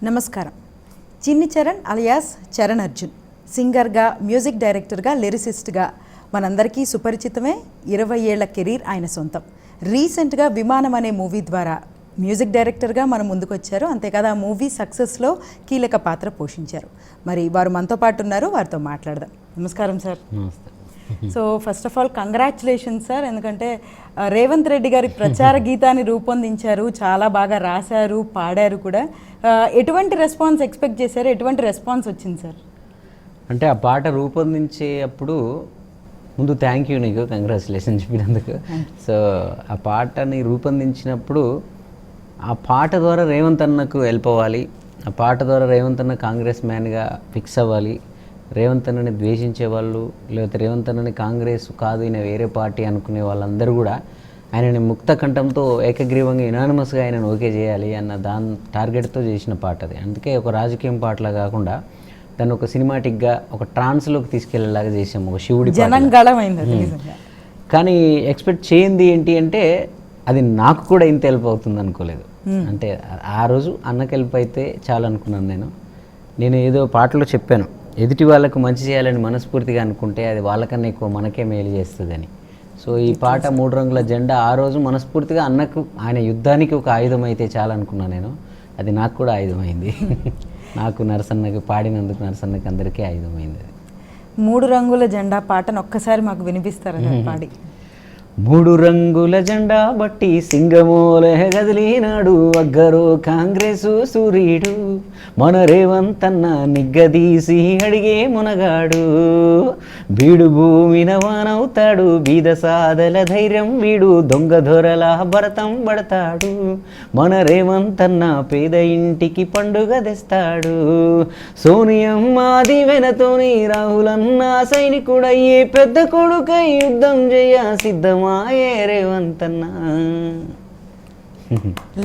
నమస్కారం. చిన్ని చరణ్ అలియాస్ చరణ్ అర్జున్ సింగర్గా, మ్యూజిక్ డైరెక్టర్గా, లిరిసిస్ట్గా మనందరికీ సుపరిచితమే. 20 ఏళ్ల కెరీర్ ఆయన సొంతం. రీసెంట్గా విమానం అనే మూవీ ద్వారా మ్యూజిక్ డైరెక్టర్గా మన ముందుకు వచ్చారు. అంతేకాదు ఆ మూవీ సక్సెస్లో కీలక పాత్ర పోషించారు. మరి వారు మనతో పాటు ఉన్నారు, వారితో మాట్లాడదాం. నమస్కారం సార్. నమస్తే. So first of all congratulations sir. ఎందుకంటే రేవంత్ రెడ్డి గారి ప్రచార గీతాన్ని రూపొందించారు, చాలా బాగా రాశారు, పాడారు కూడా. ఎటువంటి రెస్పాన్స్ ఎక్స్పెక్ట్ చేశారు? ఎటువంటి రెస్పాన్స్ వచ్చింది సార్? అంటే ఆ పాట రూపొందించేటప్పుడు ముందు థ్యాంక్ యూ, నీకు కంగ్రాచులేషన్ చెప్పినందుకు. సో ఆ పాటని రూపొందించినప్పుడు ఆ పాట ద్వారా రేవంత్ అన్నకు హెల్ప్ అవ్వాలి, ఆ పాట ద్వారా రేవంత్ అన్న కాంగ్రెస్ మ్యాన్గా ఫిక్స్ అవ్వాలి, రేవంత్ అన్నని ద్వేషించే వాళ్ళు, లేకపోతే రేవంత్ అన్నని కాంగ్రెస్ కాదు ఈయన వేరే పార్టీ అనుకునే వాళ్ళందరూ కూడా ఆయనని ముక్త కంఠంతో ఏకగ్రీవంగా యునానిమస్గా ఆయనను ఓకే చేయాలి అన్న దాని టార్గెట్తో చేసిన పాట అది. అందుకే ఒక రాజకీయం పాటలా కాకుండా దాన్ని ఒక సినిమాటిక్గా ఒక ట్రాన్స్లోకి తీసుకెళ్లేలాగా చేసాము, ఒక శివుడి కానీ ఎక్స్పెక్ట్ చేయింది ఏంటి అంటే అది నాకు కూడా ఇంత హెల్ప్ అవుతుంది అనుకోలేదు. అంటే ఆ రోజు అన్నకి హెల్ప్ అయితే చాలు అనుకున్నాను. నేను ఏదో పాటలో చెప్పాను, ఎదుటి వాళ్ళకు మంచి చేయాలని మనస్ఫూర్తిగా అనుకుంటే అది వాళ్ళకన్నా ఎక్కువ మనకే మేలు చేస్తుందని. సో ఈ పాట 3 రంగుల జెండా ఆ రోజు మనస్ఫూర్తిగా అన్నకు ఆయన యుద్ధానికి ఒక ఆయుధం అయితే చాలా అనుకున్నాను నేను. అది నాకు కూడా ఆయుధమైంది. నాకు నరసన్నకి పాడినందుకు నరసన్నకి అందరికీ ఆయుధమైంది. అది 3 రంగుల జెండా పాటను ఒక్కసారి మాకు వినిపిస్తారా పాడి? 3 రంగుల జెండా బట్టి సింగమోలే గదిలినాడు, అగ్గరు కాంగ్రెసు సూర్యుడు, మన రేవంతన్న నిగ్గదీసి అడిగే మునగాడు, వీడు భూమిన వానవుతాడు, బీద సాదల ధైర్యం వీడు, దొంగ దొరల భరతం పడతాడు, మన రేవంతన్న పేద ఇంటికి పండుగ తెస్తాడు, సోనియమ్మ దివెనతోని రాహులన్న సైనికుడయ్యే పెద్ద కొడుకై యుద్ధం చేయ సిద్ధం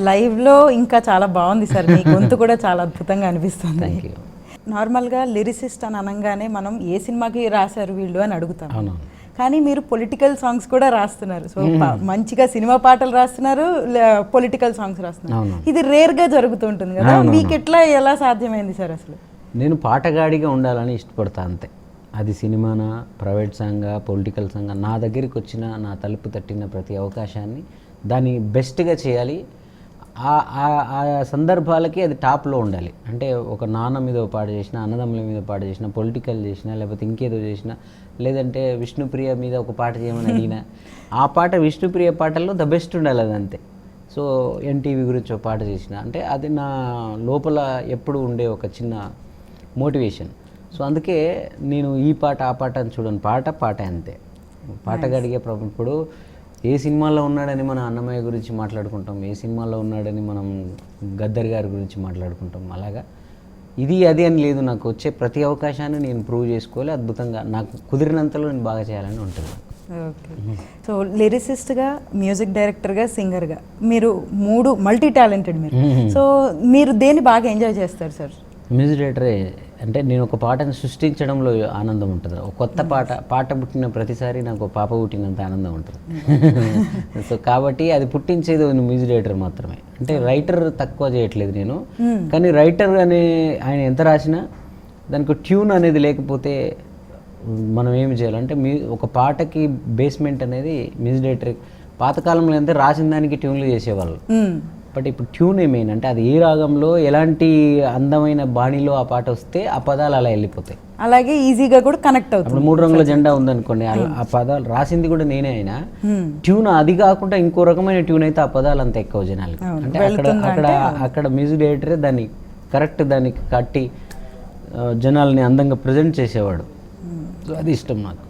లైవ్ లో ఇంకా చాలా బాగుంది సార్, మీ గొంతు కూడా చాలా అద్భుతంగా అనిపిస్తుంది. నార్మల్గా లిరిసిస్ట్ అని అనగానే మనం ఏ సినిమాకి రాశారు వీళ్ళు అని అడుగుతాం, కానీ మీరు పొలిటికల్ సాంగ్స్ కూడా రాస్తున్నారు. సో మంచిగా సినిమా పాటలు రాస్తున్నారు, పొలిటికల్ సాంగ్స్ రాస్తున్నారు. ఇది రేర్ గా జరుగుతుంటుంది కదా, మీకు ఎట్లా ఎలా సాధ్యమైంది సార్? అసలు నేను పాటగాడిగా ఉండాలని ఇష్టపడతా అంతే. అది సినిమానా, ప్రైవేట్ సాంగా, పొలిటికల్ సాంగా, నా దగ్గరికి వచ్చిన, నా తలుపు తట్టిన ప్రతి అవకాశాన్ని దాన్ని బెస్ట్గా చేయాలి. ఆ సందర్భాలకి అది టాప్లో ఉండాలి. అంటే ఒక నాన్న మీద పాట చేసిన, అన్నదమ్ముల మీద పాట చేసిన, పొలిటికల్ చేసిన, లేకపోతే ఇంకేదో చేసిన, లేదంటే విష్ణుప్రియ మీద ఒక పాట చేయమని అడిగిన, ఆ పాట విష్ణుప్రియ పాటల్లో ద బెస్ట్ ఉండాలి, అది అంతే. సో ఎన్టీవీ గురించి ఒక పాట చేసిన అంటే అది నా లోపల ఎప్పుడు ఉండే ఒక చిన్న మోటివేషన్. సో అందుకే నేను ఈ పాట ఆ పాట అని చూడను, పాట అంతే. పాటగాడిగే ప్రాబ్లం. ఇప్పుడు ఏ సినిమాలో ఉన్నాడని మనం అన్నమయ్య గురించి మాట్లాడుకుంటాం, ఏ సినిమాలో ఉన్నాడని మనం గద్దర్ గారి గురించి మాట్లాడుకుంటాం. అలాగా ఇది అది అని లేదు, నాకు వచ్చే ప్రతి అవకాశాన్ని నేను ప్రూవ్ చేసుకోవాలి, అద్భుతంగా నాకు కుదిరినంతలో నేను బాగా చేయాలని ఉంటుంది. ఓకే. సో లిరిసిస్ట్గా, మ్యూజిక్ డైరెక్టర్గా, సింగర్గా మీరు 3 మల్టీ టాలెంటెడ్ మీరు. సో మీరు దేన్ని బాగా ఎంజాయ్ చేస్తారు సార్? మ్యూజిక్ డైరెక్టరే. అంటే నేను ఒక పాటను సృష్టించడంలో ఆనందం ఉంటుంది. ఒక కొత్త పాట పుట్టిన ప్రతిసారి నాకు ఒక పాప పుట్టినంత ఆనందం ఉంటుంది. సో కాబట్టి అది పుట్టించేది మ్యూజిక్ డైరెక్టర్ మాత్రమే. అంటే రైటర్ తక్కువ చేయట్లేదు నేను, కానీ రైటర్ అనే ఆయన ఎంత రాసినా దానికి ట్యూన్ అనేది లేకపోతే మనం ఏమి చేయాలంటే ఒక పాటకి బేస్మెంట్ అనేది మ్యూజిక్ డైరెక్టర్. పాతకాలంలో ఎంత రాసిన దానికి ట్యూన్లు చేసేవాళ్ళు, బట్ ఇప్పుడు ట్యూన్ మెయిన్. అంటే అది ఏ రాగంలో ఎలాంటి అందమైన బాణీలో ఆ పాట వస్తే ఆ పదాలు అలా వెళ్ళిపోతాయి, అలాగే ఈజీగా కూడా కనెక్ట్ అవుతుంది. ఇప్పుడు 3 రంగుల జెండా ఉందనుకోండి, ఆ పదాలు రాసింది కూడా నేనే అయినా ట్యూన్ అది కాకుండా ఇంకో రకమైన ట్యూన్ అయితే ఆ పదాలు అంత ఎక్కువ జనాలకి. అంటే అక్కడ మ్యూజిక్ డైరెక్టరే దాన్ని కరెక్ట్ దానికి కట్టి జనాల్ని అందంగా ప్రజెంట్ చేసేవాడు. సో అది ఇష్టం నాకు.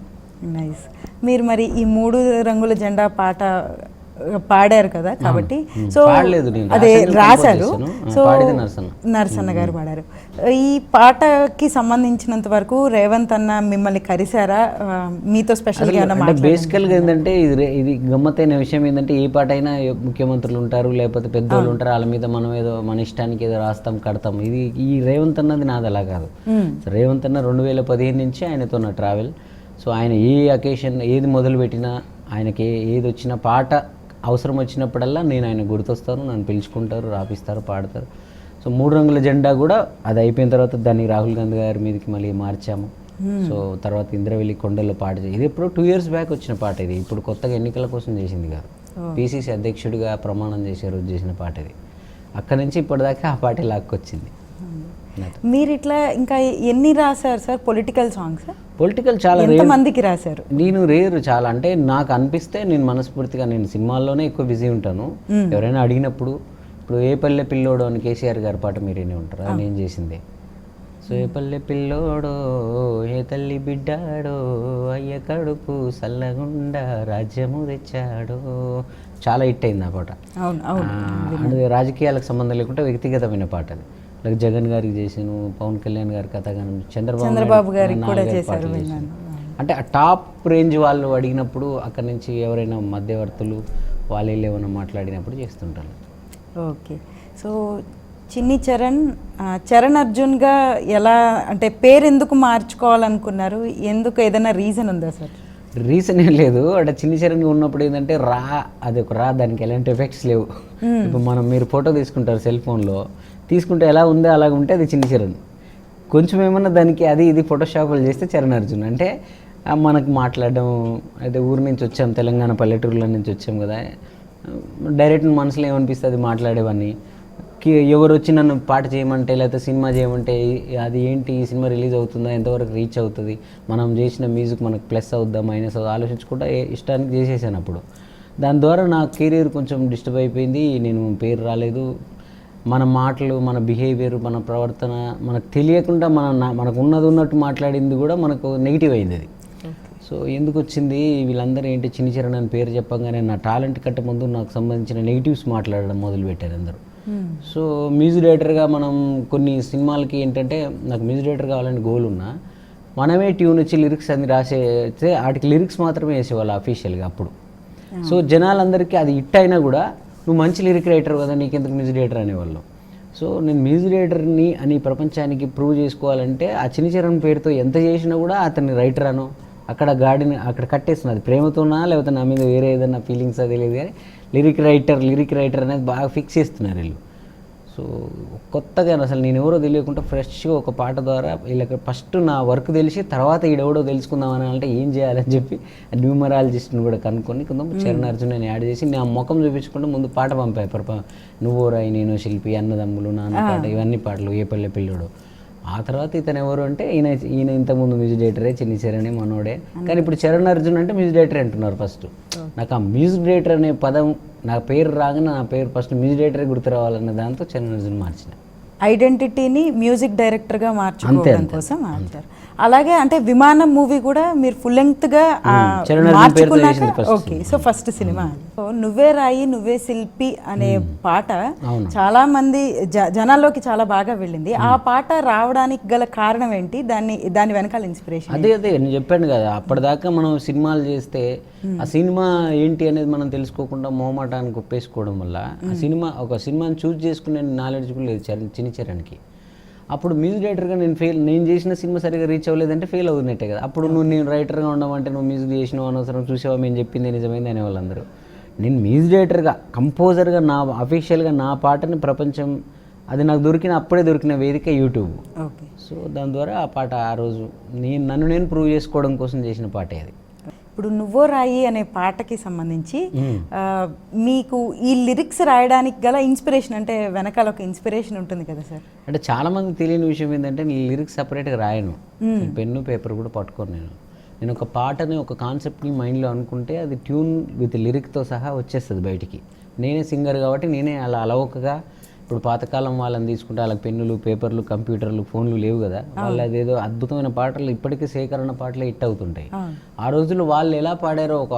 నైస్. మీరు మరి ఈ 3 రంగుల జెండా పాట పాడారు కదా, కాబట్టి సో అదే రాశారు. సో నరసన్న గారు పాడారు. ఈ పాటకి సంబంధించినంత వరకు రేవంత్ అన్న మిమ్మల్ని కలిసారా? మీతో స్పెషల్గా బేసికల్గా ఏంటంటే ఇది గమ్మత్తైన విషయం ఏంటంటే, ఏ పాట అయినా ముఖ్యమంత్రులు ఉంటారు, లేకపోతే పెద్దోళ్ళు ఉంటారు, వాళ్ళ మీద మనం ఏదో మన ఇష్టానికి ఏదో రాస్తాం, కడతాం. ఇది ఈ రేవంత్ అన్నది నాది అలా కాదు. రేవంత్ అన్న 2015 నుంచి ఆయనతో నా ట్రావెల్. సో ఆయన ఏ అకేషన్ ఏది మొదలుపెట్టినా, ఆయనకి ఏది వచ్చినా పాట అవసరం వచ్చినప్పుడల్లా నేను ఆయన గుర్తొస్తాను, నన్ను పిలుచుకుంటారు, రాపిస్తారు, పాడతారు. సో సో 3 రంగుల జెండా కూడా అది అయిపోయిన తర్వాత దాన్ని రాహుల్ గాంధీ గారి మీదకి మళ్ళీ మార్చాము. సో తర్వాత ఇంద్రవెల్లి కొండల్లో పాట ఇది ఎప్పుడో 2 years బ్యాక్ వచ్చిన పాట ఇది, ఇప్పుడు కొత్తగా ఎన్నికల కోసం చేసింది కాదు. పిసిసి అధ్యక్షుడిగా ప్రమాణం చేసే రోజు చేసిన పాట ఇది. అక్కడి నుంచి ఇప్పటిదాకా ఆ పాట లాక్కొచ్చింది. మీరు ఇట్లా ఇంకా ఎన్ని రాశారు సార్ పొలిటికల్ సాంగ్స్? పొలిటికల్ చాలా మందికి రాశారు? నేను రేరు చాలా, అంటే నాకు అనిపిస్తే నేను మనస్ఫూర్తిగా నేను సినిమాల్లోనే ఎక్కువ బిజీ ఉంటాను. ఎవరైనా అడిగినప్పుడు ఇప్పుడు ఏ పల్లె పిల్లోడు అని కేసీఆర్ గారి పాట మీరేనే ఉంటారు, అది నేను చేసిందే. సో ఏ పల్లె పిల్లోడో ఏ తల్లి బిడ్డాడో అయ్య కడుపు సల్లగుండా రాజ్యము తెచ్చాడో, చాలా హిట్ అయింది ఆ పాట. అది రాజకీయాలకు సంబంధం లేకుండా వ్యక్తిగతమైన పాట అది. లైక్ జగన్ గారికి చేసాను, పవన్ కళ్యాణ్ గారి కథగానం, చంద్రబాబు గారికి కూడా చేశారు. అంటే ఆ టాప్ రేంజ్ వాళ్ళు అడిగినప్పుడు అక్కడి నుంచి ఎవరైనా మధ్యవర్తులు వాళ్ళు ఏమైనా మాట్లాడినప్పుడు చేస్తుంటారు. ఓకే. సో చిన్ని చరణ్ అర్జున్గా ఎలా, అంటే పేరు ఎందుకు మార్చుకోవాలనుకున్నారు? ఎందుకు, ఏదైనా రీజన్ ఉందా సార్? రీజన్ ఏం లేదు, అంటే చిన్ని చరణ్ ఉన్నప్పుడు ఏంటంటే అది ఒక దానికి ఎలాంటి ఎఫెక్ట్స్ లేవు. ఇప్పుడు మీరు ఫోటో తీసుకుంటారు సెల్ ఫోన్లో, తీసుకుంటే ఎలా ఉందో అలాగ ఉంటే అది చిన్ని చరణ్. కొంచెం ఏమన్నా దానికి అది ఇది ఫోటోషాపులు చేస్తే చరణ్ అర్జున్. అంటే మనకు మాట్లాడడం, అయితే ఊరి నుంచి వచ్చాం, తెలంగాణ పల్లెటూరుల నుంచి వచ్చాం కదా, డైరెక్ట్ మనసులో ఏమనిపిస్తుంది మాట్లాడేవన్నీ. ఎవరు వచ్చి నన్ను పాట చేయమంటే లేకపోతే సినిమా చేయమంటే అది ఏంటి, ఈ సినిమా రిలీజ్ అవుతుందా, ఎంతవరకు రీచ్ అవుతుంది, మనం చేసిన మ్యూజిక్ మనకు ప్లస్ అవుద్దా మైనస్ అవుద్దా ఆలోచించుకుంటా ఇష్టానికి చేసేసాను. అప్పుడు దాని ద్వారా నా కెరీర్ కొంచెం డిస్టర్బ్ అయిపోయింది, నేను పేరు రాలేదు. మన మాటలు, మన బిహేవియర్, మన ప్రవర్తన మనకు తెలియకుండా మనకు ఉన్నట్టు మాట్లాడింది కూడా మనకు నెగిటివ్ అయింది అది. సో ఎందుకు వచ్చింది, వీళ్ళందరూ ఏంటి చిన్ని చరణ్ అని పేరు చెప్పగానే నా టాలెంట్ కంటే ముందు నాకు సంబంధించిన నెగిటివ్స్ మాట్లాడడం మొదలుపెట్టారు అందరూ. సో మ్యూజిక్ డైరెక్టర్గా మనం కొన్ని సినిమాలకి ఏంటంటే, నాకు మ్యూజిక్ డైరెక్టర్ కావాలని గోల్ ఉన్నా, మనమే ట్యూన్ వచ్చి లిరిక్స్ అన్ని రాసేస్తే వాటికి లిరిక్స్ మాత్రమే వేసేవాళ్ళు అఫీషియల్గా అప్పుడు. సో జనాలందరికీ అది హిట్ అయినా కూడా నువ్వు మంచి లిరిక్ రైటర్ కదా, నీకెందుకు మ్యూజిక్ డైరెక్టర్ అనేవాళ్ళు. సో నేను మ్యూజిక్ డైరెక్టర్ని అని ప్రపంచానికి ప్రూవ్ చేసుకోవాలంటే ఆ చిన్ని చరణ్ పేరుతో ఎంత చేసినా కూడా అతన్ని రైటర్ అనో అక్కడ గాడిని అక్కడ కట్టేస్తున్నది, ప్రేమతోనా లేకపోతే నా మీద వేరే ఏదైనా ఫీలింగ్స్ అది లేదు, కానీ లిరిక్ రైటర్ అనేది బాగా ఫిక్స్ చేస్తున్నారు వీళ్ళు. సో కొత్తగా అసలు నేను ఎవరో తెలియకుండా ఫ్రెష్గా ఒక పాట ద్వారా వీళ్ళకి ఫస్ట్ నా వర్క్ తెలిసి తర్వాత ఈడెవడో తెలుసుకుందామని అంటే ఏం చేయాలని చెప్పి న్యూమరాలజిస్ట్ని కూడా కనుక్కొని కొంత చరణ్ అర్జున్ అని యాడ్ చేసి నా ముఖం చూపించుకుంటే ముందు పాట పంపాయి, నువ్వో రాయి నేను శిల్పి, అన్నదమ్ములు, నాన్న పాట, ఇవన్నీ పాటలు, ఏ పల్లె పిల్లోడు. ఆ తర్వాత ఇతను ఎవరు అంటే ఈయన ఇంతకుముందు మ్యూజిక్ డైరెక్టరే, చిన్ని చరణ్ మనోడే, కానీ ఇప్పుడు చరణ్ అర్జున్ అంటే మ్యూజిక్ డైరెక్టర్ అంటున్నారు. ఫస్ట్ నాకు ఆ మ్యూజిక్ డైరెక్టర్ అనే పదం నా పేరు రాగానే నా పేరు ఫస్ట్ మ్యూజిక్ డైరెక్టరే గుర్తు రావాలన్న దాంతో చరణ్ అర్జున్ మార్చిన ఐడెంటిటీని మ్యూజిక్ డైరెక్టర్గా మార్చుకోవడం కోసం మార్చారు. అలాగే అంటే విమానం మూవీ కూడా మీరు ఫుల్ లెంగ్త్గా మార్చుకున్నాక, okay. So first cinema so నువ్వే రాయి నువ్వే శిల్పి అనే పాట చాలా మంది జనాల్లోకి చాలా బాగా వెళ్ళింది. ఆ పాట రావడానికి గల కారణం ఏంటి, దాని వెనకాల ఇన్స్పిరేషన్? అదే నేను చెప్పాను కదా, అప్పటిదాకా మనం సినిమాలు చేస్తే ఆ సినిమా ఏంటి అనేది మనం తెలుసుకోకుండా మొహమాటానికి ఒప్పేసుకోవడం వల్ల ఒక సినిమాని చూస్ చేసుకునే నాలెడ్జ్ కూడా లేదు చిన్ని చరణ్కి. అప్పుడు మ్యూజిక్ డైరెక్టర్గా నేను చేసిన సినిమా సరిగా రీచ్ అవ్వలేదంటే ఫెయిల్ అవుతున్నట్టే కదా. అప్పుడు నేను రైటర్గా ఉండమంటే నువ్వు మ్యూజిక్ చేసినావు అనవసరం, చూసావా మేము చెప్పింది నిజమైంది అనేవాళ్ళందరూ. నేను మ్యూజిక్ డైరెక్టర్గా, కంపోజర్గా నా అఫీషియల్గా నా పాటని ప్రపంచం, అది నాకు అప్పుడే దొరికిన వేదిక యూట్యూబ్. ఓకే. సో దాని ద్వారా ఆ పాట ఆ రోజు నన్ను నేను ప్రూవ్ చేసుకోవడం కోసం చేసిన పాటే అది. ఇప్పుడు నువ్వో రాయి అనే పాటకి సంబంధించి మీకు ఈ లిరిక్స్ రాయడానికి గల ఇన్స్పిరేషన్, అంటే వెనకాల ఒక ఇన్స్పిరేషన్ ఉంటుంది కదా సార్? అంటే చాలామంది తెలియని విషయం ఏంటంటే నేను లిరిక్స్ సపరేట్గా రాయను, పెన్ను పేపర్ కూడా పట్టుకోను. నేను ఒక పాటని ఒక కాన్సెప్ట్ని మైండ్లో అనుకుంటే అది ట్యూన్ విత్ లిరిక్తో సహా వచ్చేస్తుంది బయటికి. నేనే సింగర్ కాబట్టి నేనే అలా అలవకగా, ఇప్పుడు పాతకాలం వాళ్ళని తీసుకుంటే వాళ్ళకి పెన్నులు, పేపర్లు, కంప్యూటర్లు, ఫోన్లు లేవు కదా, వాళ్ళు అదేదో అద్భుతమైన పాటలు ఇప్పటికీ సేకరణ పాటలే హిట్ అవుతుంటాయి. ఆ రోజుల్లో వాళ్ళు ఎలా పాడారో ఒక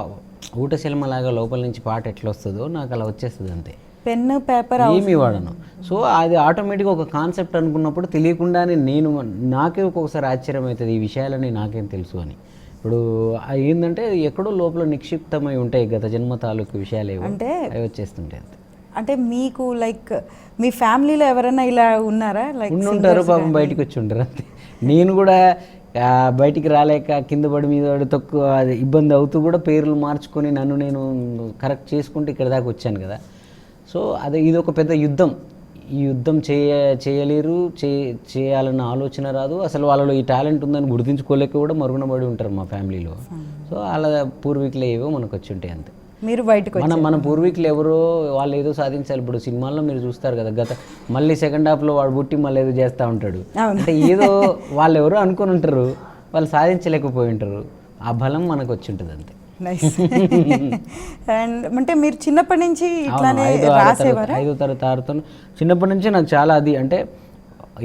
ఊటశిల్మలాగా లోపల నుంచి పాట ఎట్లా వస్తుందో నాకు అలా వచ్చేస్తుంది అంతే, పెన్ను పేపర్ ఏమీ వాడను. సో అది ఆటోమేటిక్గా ఒక కాన్సెప్ట్ అనుకున్నప్పుడు తెలియకుండానే నాకే ఒక్కొక్కసారి ఆశ్చర్యం అవుతుంది ఈ విషయాలని నాకేం తెలుసు అని. ఇప్పుడు ఏంటంటే ఎక్కడో లోపల నిక్షిప్తమై ఉంటాయి గత జన్మ తాలూకు విషయాలు అంటే అవి వచ్చేస్తుంటాయి అంతే. అంటే మీకు లైక్ మీ ఫ్యామిలీలో ఎవరైనా ఇలా ఉన్నారా? లైక్ ఉంటారు పాపం, బయటకు వచ్చి ఉంటారు అంతే. నేను కూడా బయటికి రాలేక కింద పడి మీద పడి తక్కువ ఇబ్బంది అవుతూ కూడా పేర్లు మార్చుకొని నన్ను నేను కరెక్ట్ చేసుకుంటూ ఇక్కడ దాకా వచ్చాను కదా. సో ఇది ఒక పెద్ద యుద్ధం. ఈ యుద్ధం చేయలేరు, చేయాలన్న ఆలోచన రాదు, అసలు వాళ్ళలో ఈ టాలెంట్ ఉందని గుర్తించుకోలేక కూడా మరుగున పడి ఉంటారు మా ఫ్యామిలీలో. సో వాళ్ళ పూర్వీకులు ఏవో మనకు వచ్చి ఉంటాయి అంతే. మీరు బయటకు మన పూర్వీకులు ఎవరో వాళ్ళు ఏదో సాధించాలి. ఇప్పుడు సినిమాల్లో మీరు చూస్తారు కదా, మళ్ళీ సెకండ్ హాఫ్లో వాడు పుట్టి మళ్ళీ ఏదో చేస్తూ ఉంటాడు. అంటే ఏదో వాళ్ళు ఎవరో అనుకుని ఉంటారు, వాళ్ళు సాధించలేకపోయి ఉంటారు. ఆ బలం మనకు వచ్చి ఉంటుంది అంతే. నైస్. అండ్ అంటే మీరు చిన్నప్పటి నుంచి ఇట్లానే రాసేవారా? 5వ తరగతి 6తో చిన్నప్పటి నుంచి నాకు చాలా అది అంటే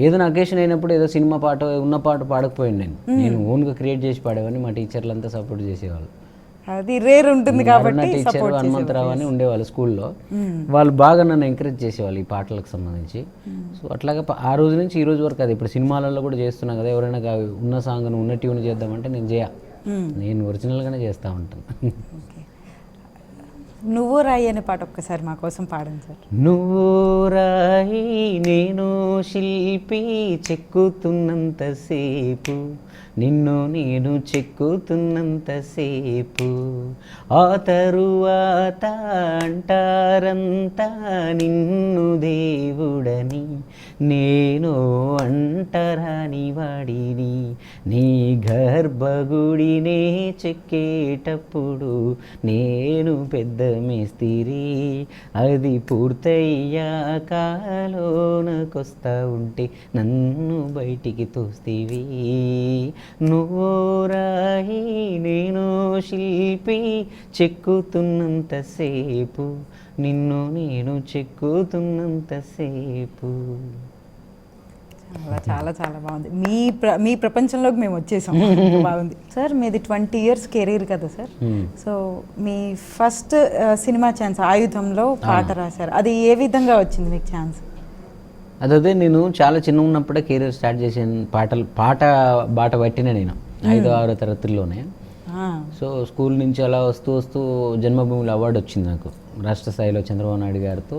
ఏదైనా అకేషన్ అయినప్పుడు ఏదో సినిమా పాట ఉన్న పాట పాడకపోయింది. నేను ఓన్గా క్రియేట్ చేసి పాడేవాడిని. మా టీచర్లు అంతా సపోర్ట్ చేసేవాళ్ళు. అది రేర్ ఉంటుంది కాబట్టి టీచర్ హనుమంతరావు అని ఉండేవాళ్ళు స్కూల్లో. వాళ్ళు బాగా నన్ను ఎంకరేజ్ చేసేవాళ్ళు ఈ పాటలకు సంబంధించి. సో అట్లాగా ఆ రోజు నుంచి ఈ రోజు వరకు అది ఇప్పుడు సినిమాలలో కూడా చేస్తున్నా కదా, ఎవరైనా ఉన్న సాంగ్ను ఉన్న ట్యూన్ చేద్దామంటే నేను ఒరిజినల్గానే చేస్తూ ఉంటాను. నువ్వు రాయి అనే పాట ఒక్కసారి మా కోసం పాడండి సార్. నువ్వు రాయి నేను శిల్పి చెక్కుతున్నంతసేపు, నిన్ను నేను చెక్కుతున్నంతసేపు, ఆ తరువాత అంటారంతా నిన్ను దేవుడని, నేను అంటరాని వాడిని, నీ గర్భగుడినే చెక్కేటప్పుడు నేను పెద్ద మేస్తిరి, అది పూర్తయ్యాకలోనకొస్తా ఉంటే నన్ను బయటికి తోస్తీవి. నువ్వు రాయి నేను శిల్పి చెక్కుతున్నంతసేపు, నిన్ను నేను చెక్కుతున్నంతసేపు. చాలా చాలా బాగుంది. మీ ప్రపంచంలోకి మేము వచ్చేసాం. బాగుంది సార్. మీది 20 years కెరీర్ కదా సార్. సో మీ ఫస్ట్ సినిమా ఛాన్స్ ఆయుధంలో పాట రాశారు. అది ఏ విధంగా వచ్చింది మీకు ఛాన్స్? అదే నేను చాలా చిన్న ఉన్నప్పుడే కెరీర్ స్టార్ట్ చేసాను. పాట బాట పట్టిన నేను 5వ 6వ తరగతుల్లోనే. సో స్కూల్ నుంచి అలా వస్తూ వస్తూ జన్మభూమిలో అవార్డు వచ్చింది నాకు రాష్ట్ర స్థాయిలో చంద్రబాబు నాయుడు గారితో.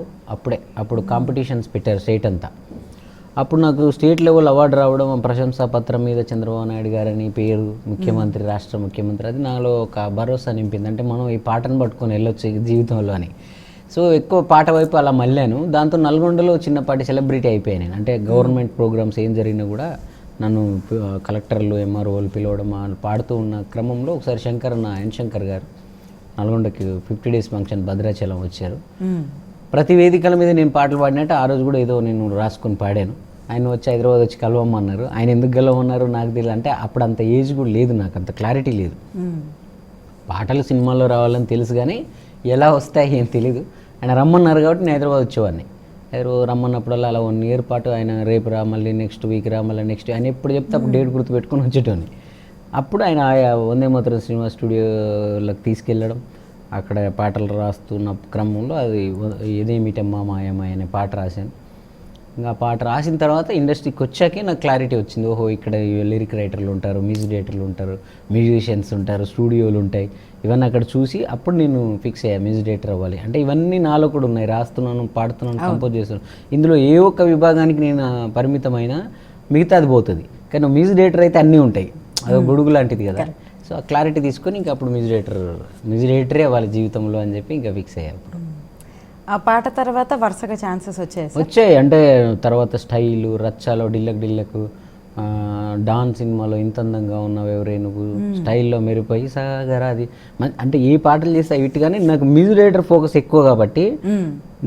అప్పుడు కాంపిటీషన్స్ పెట్టారు స్టేట్ అంతా. అప్పుడు నాకు స్టేట్ లెవెల్ అవార్డు రావడం, ప్రశంసా పత్రం మీద చంద్రబాబు నాయుడు గారని పేరు, ముఖ్యమంత్రి, రాష్ట్ర ముఖ్యమంత్రి, అది నాలో ఒక భరోసా నింపింది. అంటే మనం ఈ పాటను పట్టుకొని వెళ్ళొచ్చు జీవితంలో అని. సో ఎక్కువ పాట వైపు అలా మళ్ళాను. దాంతో నల్గొండలో చిన్నపాటి సెలబ్రిటీ అయిపోయాను నేను. అంటే గవర్నమెంట్ ప్రోగ్రామ్స్ ఏం జరిగినా కూడా నన్ను కలెక్టర్లు, ఎంఆర్ఓలు పిలవడం, పాడుతూ ఉన్న క్రమంలో ఒకసారి ఎన్ శంకర్ గారు నల్గొండకి 50 days ఫంక్షన్ భద్రాచలం వచ్చారు. ప్రతి వేదికల మీద నేను పాటలు పాడినట్టు ఆ రోజు కూడా ఏదో నేను రాసుకొని పాడాను. ఆయన వచ్చి హైదరాబాద్ వచ్చి కలవమన్నారు. ఆయన ఎందుకు కలవమన్నారు నాకు తెలియదు. అంటే అప్పుడు అంత ఏజ్ కూడా లేదు, నాకు అంత క్లారిటీ లేదు. పాటలు సినిమాల్లో రావాలని తెలుసు కానీ ఎలా వస్తాయి ఏం తెలీదు. ఆయన రమ్మన్నారు కాబట్టి నేను హైదరాబాద్ వచ్చేవాడిని. హైదరాబాద్ రమ్మన్నప్పుడల్లా అలా 1 year పాటు ఆయన రేపు రా, మళ్ళీ నెక్స్ట్ వీక్ రా, మళ్ళీ నెక్స్ట్ ఆయన ఎప్పుడు చెప్తే అప్పుడు డేట్ గుర్తు పెట్టుకొని వచ్చేటోని. అప్పుడు ఆయన వందే మాతరం సినిమా స్టూడియోలకు తీసుకెళ్ళడం, అక్కడ పాటలు రాస్తున్న క్రమంలో అది ఇదేమిటమ్మా మాయమ్మాయి అనే పాట రాశాను. ఇంకా ఆ పాట రాసిన తర్వాత ఇండస్ట్రీకి వచ్చాకే నాకు క్లారిటీ వచ్చింది. ఓహో, ఇక్కడ లిరిక్ రైటర్లు ఉంటారు, మ్యూజిక్ డైరెక్టర్లు ఉంటారు, మ్యూజిషియన్స్ ఉంటారు, స్టూడియోలు ఉంటాయి. ఇవన్నీ అక్కడ చూసి అప్పుడు నేను ఫిక్స్ అయ్యా మ్యూజిక్ డైరెక్టర్ అవ్వాలి. అంటే ఇవన్నీ నాలో కూడా ఉన్నాయి. రాస్తున్నాను, పాడుతున్నాను, కంపోజ్ చేస్తున్నాను. ఇందులో ఏ ఒక్క విభాగానికి నేను పరిమితమైన మిగతా అది పోతుంది. కానీ మ్యూజిక్ డైరెక్టర్ అయితే అన్నీ ఉంటాయి. అది గొడుగు లాంటిది కదా. సో ఆ క్లారిటీ తీసుకొని ఇంకా అప్పుడు మ్యూజిక్ డైరెక్టరే వాళ్ళ జీవితంలో అని చెప్పి ఇంకా ఫిక్స్ అయ్యారు. ఆ పాట తర్వాత వరుసగా ఛాన్సెస్ వచ్చాయి. అంటే తర్వాత స్టైలు, రచ్చాలో డిల్లక్, డాన్ సినిమాలో ఇంత అందంగా ఉన్నావు ఎవరే నువ్వు, స్టైల్లో మెరుపోయి సాగరా, అది అంటే ఏ పాటలు చేస్తే వీటి. కానీ నాకు మ్యూజిక్ డైరెక్టర్ ఫోకస్ ఎక్కువ కాబట్టి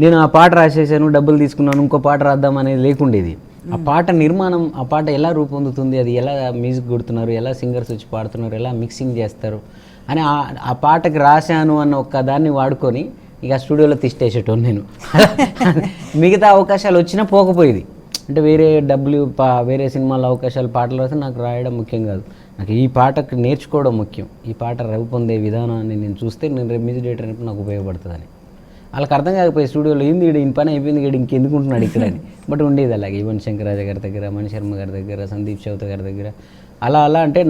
నేను ఆ పాట రాసేసాను, డబ్బులు తీసుకున్నాను, ఇంకో పాట రాద్దాం అనేది లేకుండేది. ఆ పాట నిర్మాణం, ఆ పాట ఎలా రూపొందుతుంది, అది ఎలా మ్యూజిక్ కొడుతున్నారు, ఎలా సింగర్స్ వచ్చి పాడుతున్నారు, ఎలా మిక్సింగ్ చేస్తారు అని ఆ పాటకి రాశాను అన్న ఒక్క దాన్ని వాడుకొని ఇక స్టూడియోలో తీసేటోను నేను. మిగతా అవకాశాలు వచ్చినా పోకపోయేది. అంటే వేరే సినిమాలో అవకాశాలు పాటలు రాస్తే నాకు రాయడం ముఖ్యం కాదు, నాకు ఈ పాటకు నేర్చుకోవడం ముఖ్యం. ఈ పాట రూపొందే విధానాన్ని నేను చూస్తే నేను రేపు మ్యూజిక్ డైరెక్టర్ అయినప్పుడు నాకు ఉపయోగపడుతుందని. వాళ్ళకి అర్థం కాకపోయి స్టూడియోలో ఏంది ఈయన పని అయిపోయింది, ఇక్కడ ఇంకెందుకుంటున్నాడు ఇక్కడ అని. బట్ ఉండేది అలాగే యువన్ శంకర్ రాజా గారి దగ్గర, మణి శర్మ గారి దగ్గర, సందీప్ చౌత గారి దగ్గర అలా అంటే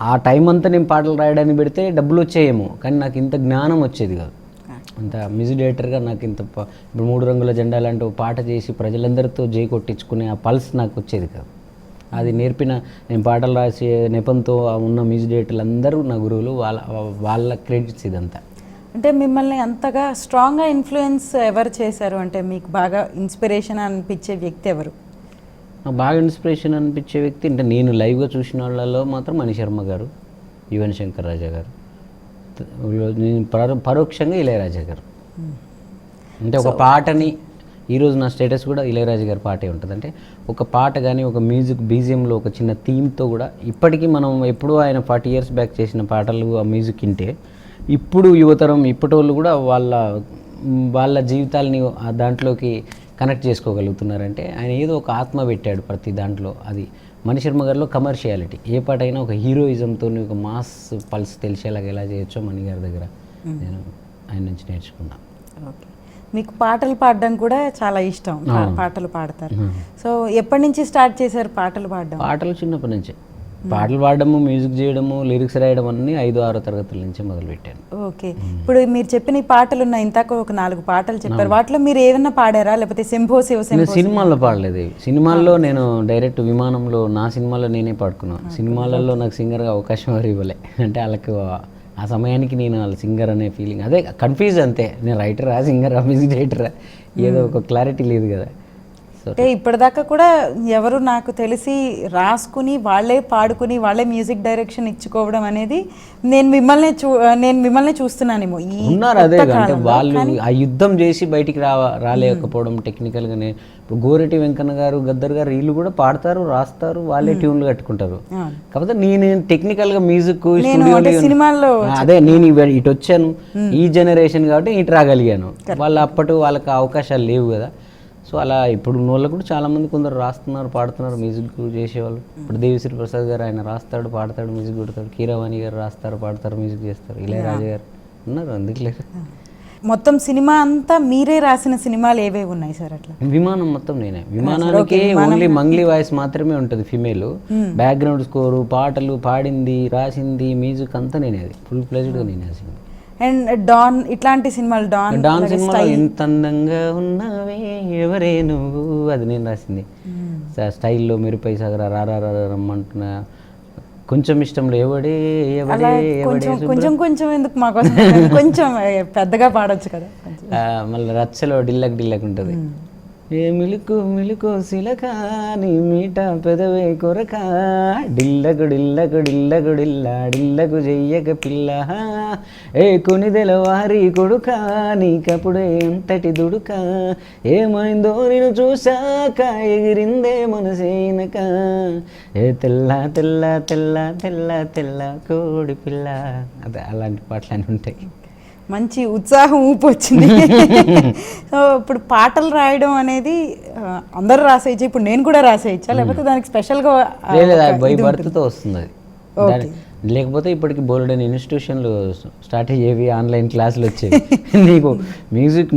ఆ టైం అంతా నేను పాటలు రాయడానికి పెడితే డబ్బులు వచ్చాయేమో, కానీ నాకు ఇంత జ్ఞానం వచ్చేది కాదు. అంత మ్యూజిక్ డైరెక్టర్గా నాకు ఇంత ఇప్పుడు 3 రంగుల జెండా లాంటి పాట చేసి ప్రజలందరితో జై కొట్టించుకునే ఆ పల్స్ నాకు వచ్చేది కాదు. అది నేర్పిన, నేను పాటలు రాసే నెపంతో ఉన్న మ్యూజిక్ డైరెక్టర్లు అందరూ నా గురువులు, వాళ్ళ క్రెడిట్స్ ఇదంతా. అంటే మిమ్మల్ని అంతగా స్ట్రాంగ్గా ఇన్ఫ్లుయెన్స్ ఎవరు చేశారు, అంటే మీకు బాగా ఇన్స్పిరేషన్ అనిపించే వ్యక్తి ఎవరు? నాకు బాగా ఇన్స్పిరేషన్ అనిపించే వ్యక్తి అంటే నేను లైవ్గా చూసిన వాళ్ళలో మాత్రం మణిశర్మ గారు, యువన్ శంకర్ రాజా గారు, నేను పరోక్షంగా ఇళయరాజా గారు. అంటే ఒక పాటని ఈరోజు నా స్టేటస్ కూడా ఇళయరాజా గారి పాటే ఉంటుంది. అంటే ఒక పాట కానీ ఒక మ్యూజిక్ బీజియంలో ఒక చిన్న థీమ్తో కూడా ఇప్పటికీ మనం ఎప్పుడూ ఆయన 40 years బ్యాక్ చేసిన పాటలు ఆ మ్యూజిక్ వింటే ఇప్పుడు యువతరం ఇప్పటోళ్ళు కూడా వాళ్ళ జీవితాలని దాంట్లోకి కనెక్ట్ చేసుకోగలుగుతున్నారంటే ఆయన ఏదో ఒక ఆత్మ పెట్టాడు ప్రతి దాంట్లో. అది మణిశర్మ గారిలో కమర్షియాలిటీ, ఏ పాట అయినా ఒక హీరోయిజంతో ఒక మాస్ పల్స్ తెలిసేలాగా ఎలా చేయొచ్చో మణి గారి దగ్గర నేను ఆయన నుంచి నేర్చుకున్నాను. ఓకే, మీకు పాటలు పాడడం కూడా చాలా ఇష్టం, పాటలు పాడతారు. సో ఎప్పటి నుంచి స్టార్ట్ చేశారు పాటలు పాడడం? పాటలు చిన్నప్పటి నుంచే, పాటలు పాడడము, మ్యూజిక్ చేయడము, లిరిక్స్ రాయడం అన్నీ 5-6 తరగతుల నుంచే మొదలుపెట్టాను. ఓకే, ఇప్పుడు మీరు చెప్పిన ఈ పాటలు ఉన్నాయి, ఇంతకు ఒక 4 పాటలు చెప్పారు, వాటిలో మీరు ఏమన్నా పాడారా లేకపోతే శంభో శివ నేను సినిమాల్లో పాడలేదు. సినిమాల్లో నేను డైరెక్ట్ విమానంలో నా సినిమాలో నేనే పాడుకున్నాను. సినిమాలలో నాకు సింగర్గా అవకాశం ఎవరు ఇవ్వలే. అంటే వాళ్ళకి ఆ సమయానికి నేను వాళ్ళ సింగర్ అనే ఫీలింగ్, అదే కన్ఫ్యూజ్ అంతే. నేను రైటరా సింగరా మ్యూజిక్ డైరెక్టరా ఏదో ఒక క్లారిటీ లేదు కదా. అంటే ఇప్పటిదాకా కూడా ఎవరు నాకు తెలిసి రాసుకుని వాళ్ళే పాడుకుని వాళ్ళే మ్యూజిక్ డైరెక్షన్ ఇచ్చుకోవడం అనేది నేను మిమ్మల్ని చూస్తున్నానేమో ఉన్నారు. అదే అంటే వాళ్ళు ఆ యుద్ధం చేసి బయటికి రాలేకపోవడం టెక్నికల్గానే. ఇప్పుడు గోరెటి వెంకన్న గారు, గద్దర్ గారు వీళ్ళు కూడా పాడతారు, రాస్తారు, వాళ్ళే ట్యూన్లు కట్టుకుంటారు. కాకపోతే నేను టెక్నికల్గా మ్యూజిక్ సినిమాల్లో అదే నేను ఇటు వచ్చాను, ఈ జనరేషన్ కాబట్టి ఇటు రాగలిగాను. వాళ్ళకి అవకాశాలు లేవు కదా. సో అలా ఇప్పుడు ఉన్న వాళ్ళు కూడా చాలామంది కొందరు రాస్తున్నారు, పాడుతున్నారు, మ్యూజిక్ చేసేవాళ్ళు. ఇప్పుడు దేవిశ్రీ ప్రసాద్ గారు ఆయన రాస్తాడు, పాడతాడు, మ్యూజిక్ కొడతాడు. కీరవాణి గారు రాస్తారు, పాడతారు, మ్యూజిక్ చేస్తారు. ఇళయరాజా గారు ఉన్నారు, అందుకు లేదు. మొత్తం సినిమా అంతా మీరే రాసిన సినిమాలు ఏవేవి ఉన్నాయి సార్? అట్లా విమానం మొత్తం నేనే. విమానానికి ఓన్లీ మంగ్లీ వాయిస్ మాత్రమే ఉంటుంది, ఫీమేల్. బ్యాక్గ్రౌండ్ స్కోరు, పాటలు పాడింది, రాసింది, మ్యూజిక్ అంతా నేనే. అది ఫుల్ ప్లేజ్డ్గా నేనే రాసింది. అండ్ డాన్ ఇట్లాంటి సినిమాలు, డాన్ సినిమాలో ఎంత అందంగా ఉన్నావే ఎవరే నువ్వు, అది నేను రాసింది. స్టైల్లో మెరుపై సగరా రారా రమ్మంటున్నా, కొంచెం ఇష్టంలో ఎవడే ఎవడే కొంచెం ఎందుకు మాకోసం కొంచెం పెద్దగా పాడొచ్చు కదా. మళ్ళీ రచ్చలో డిల్లక్ ఉంటుంది. ఏ మిలుకు మిలుకు సిలక నీ మీట పెదవే కొరక, డిల్లకు డిల్లకు డిల్లకు డిల్లకు చెయ్యక పిల్ల, ఏ కొనిదెల వారి కొడుక నీకప్పుడే ఎంతటి దుడుక, ఏమైందో నేను చూశాక ఎగిరిందే మనసేనక, ఏ తెల్ల తెల్ల తెల్ల తెల్ల తెల్ల కోడి పిల్ల. అదే అలాంటి పాటలు ఉంటాయి. మంచి ఉత్సాహం ఊపు వచ్చింది. సో ఇప్పుడు పాటలు రాయడం అనేది అందరూ రాసేయచ్చు, ఇప్పుడు నేను కూడా రాసేయచ్చా లేకపోతే దానికి స్పెషల్గా బై బర్త్తో వస్తుంది అది? లేకపోతే ఇప్పటికి బోల్డెన్ ఇన్స్టిట్యూషన్లు స్టార్ట్ అయ్యేవి, ఆన్లైన్ క్లాసులు వచ్చేవి. నీకు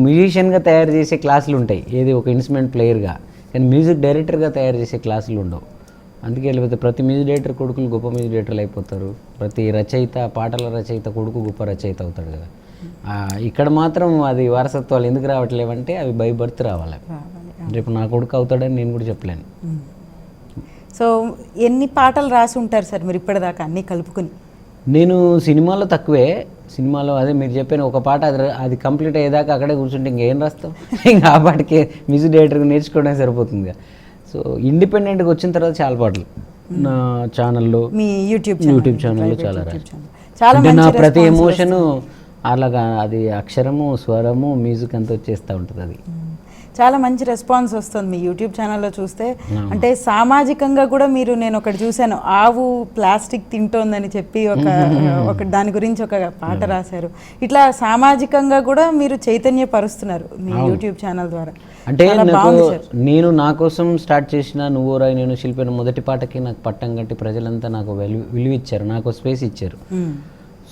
మ్యూజిషియన్గా తయారు చేసే క్లాసులు ఉంటాయి, ఏది ఒక ఇన్స్ట్రుమెంట్ ప్లేయర్గా, కానీ మ్యూజిక్ డైరెక్టర్గా తయారు చేసే క్లాసులు ఉండవు. అందుకే వెళ్ళిపోతే ప్రతి మ్యూజిక్ డైరెక్టర్ కొడుకులు గొప్ప మ్యూజిక్ డైరెక్టర్లు అయిపోతారు, ప్రతి రచయిత పాటల రచయిత కొడుకు గొప్ప రచయిత అవుతాడు కదా. ఇక్కడ మాత్రం అది వారసత్వాలు ఎందుకు రావట్లేవంటే అవి బై బర్త్ రావాలి. రేపు నా కొడుకు అవుతాడని నేను కూడా చెప్పలేను. సో ఎన్ని పాటలు రాసి ఉంటారు సార్ మీరు ఇప్పటిదాకా అన్నీ కలుపుకొని? నేను సినిమాలో తక్కువే. సినిమాలో అదే మీరు చెప్పిన ఒక పాట అది కంప్లీట్ అయ్యేదాకా అక్కడే కూర్చుంటే ఇంకేం రాస్తాం, ఇంకా ఆ పాటకి మ్యూజిక్ డైరెక్టర్గా నేర్చుకోవడం సరిపోతుంది. సో ఇండిపెండెంట్గా వచ్చిన తర్వాత చాలా పాటలు నా ఛానల్లో, మీ యూట్యూబ్ ఛానల్లో చాలా నా ప్రతి ఎమోషను అలాగా, అది అక్షరము, స్వరము, మ్యూజిక్ అంతా వచ్చేస్తూ ఉంటుంది. అది చాలా మంచి రెస్పాన్స్ వస్తుంది మీ యూట్యూబ్ ఛానల్లో చూస్తే. అంటే సామాజికంగా కూడా మీరు, నేను ఒకటి చూశాను, ఆవు ప్లాస్టిక్ తింటోందని చెప్పి ఒక దాని గురించి ఒక పాట రాశారు. ఇట్లా సామాజికంగా కూడా మీరు చైతన్యపరుస్తున్నారు మీ యూట్యూబ్ ఛానల్ ద్వారా. అంటే నేను నా కోసం స్టార్ట్ చేసిన నువ్వు రాయి నేను శిల్పిన మొదటి పాటకి నాకు పట్టం కట్టి ప్రజలంతా నాకు విలువ ఇచ్చారు, నాకు స్పేస్ ఇచ్చారు.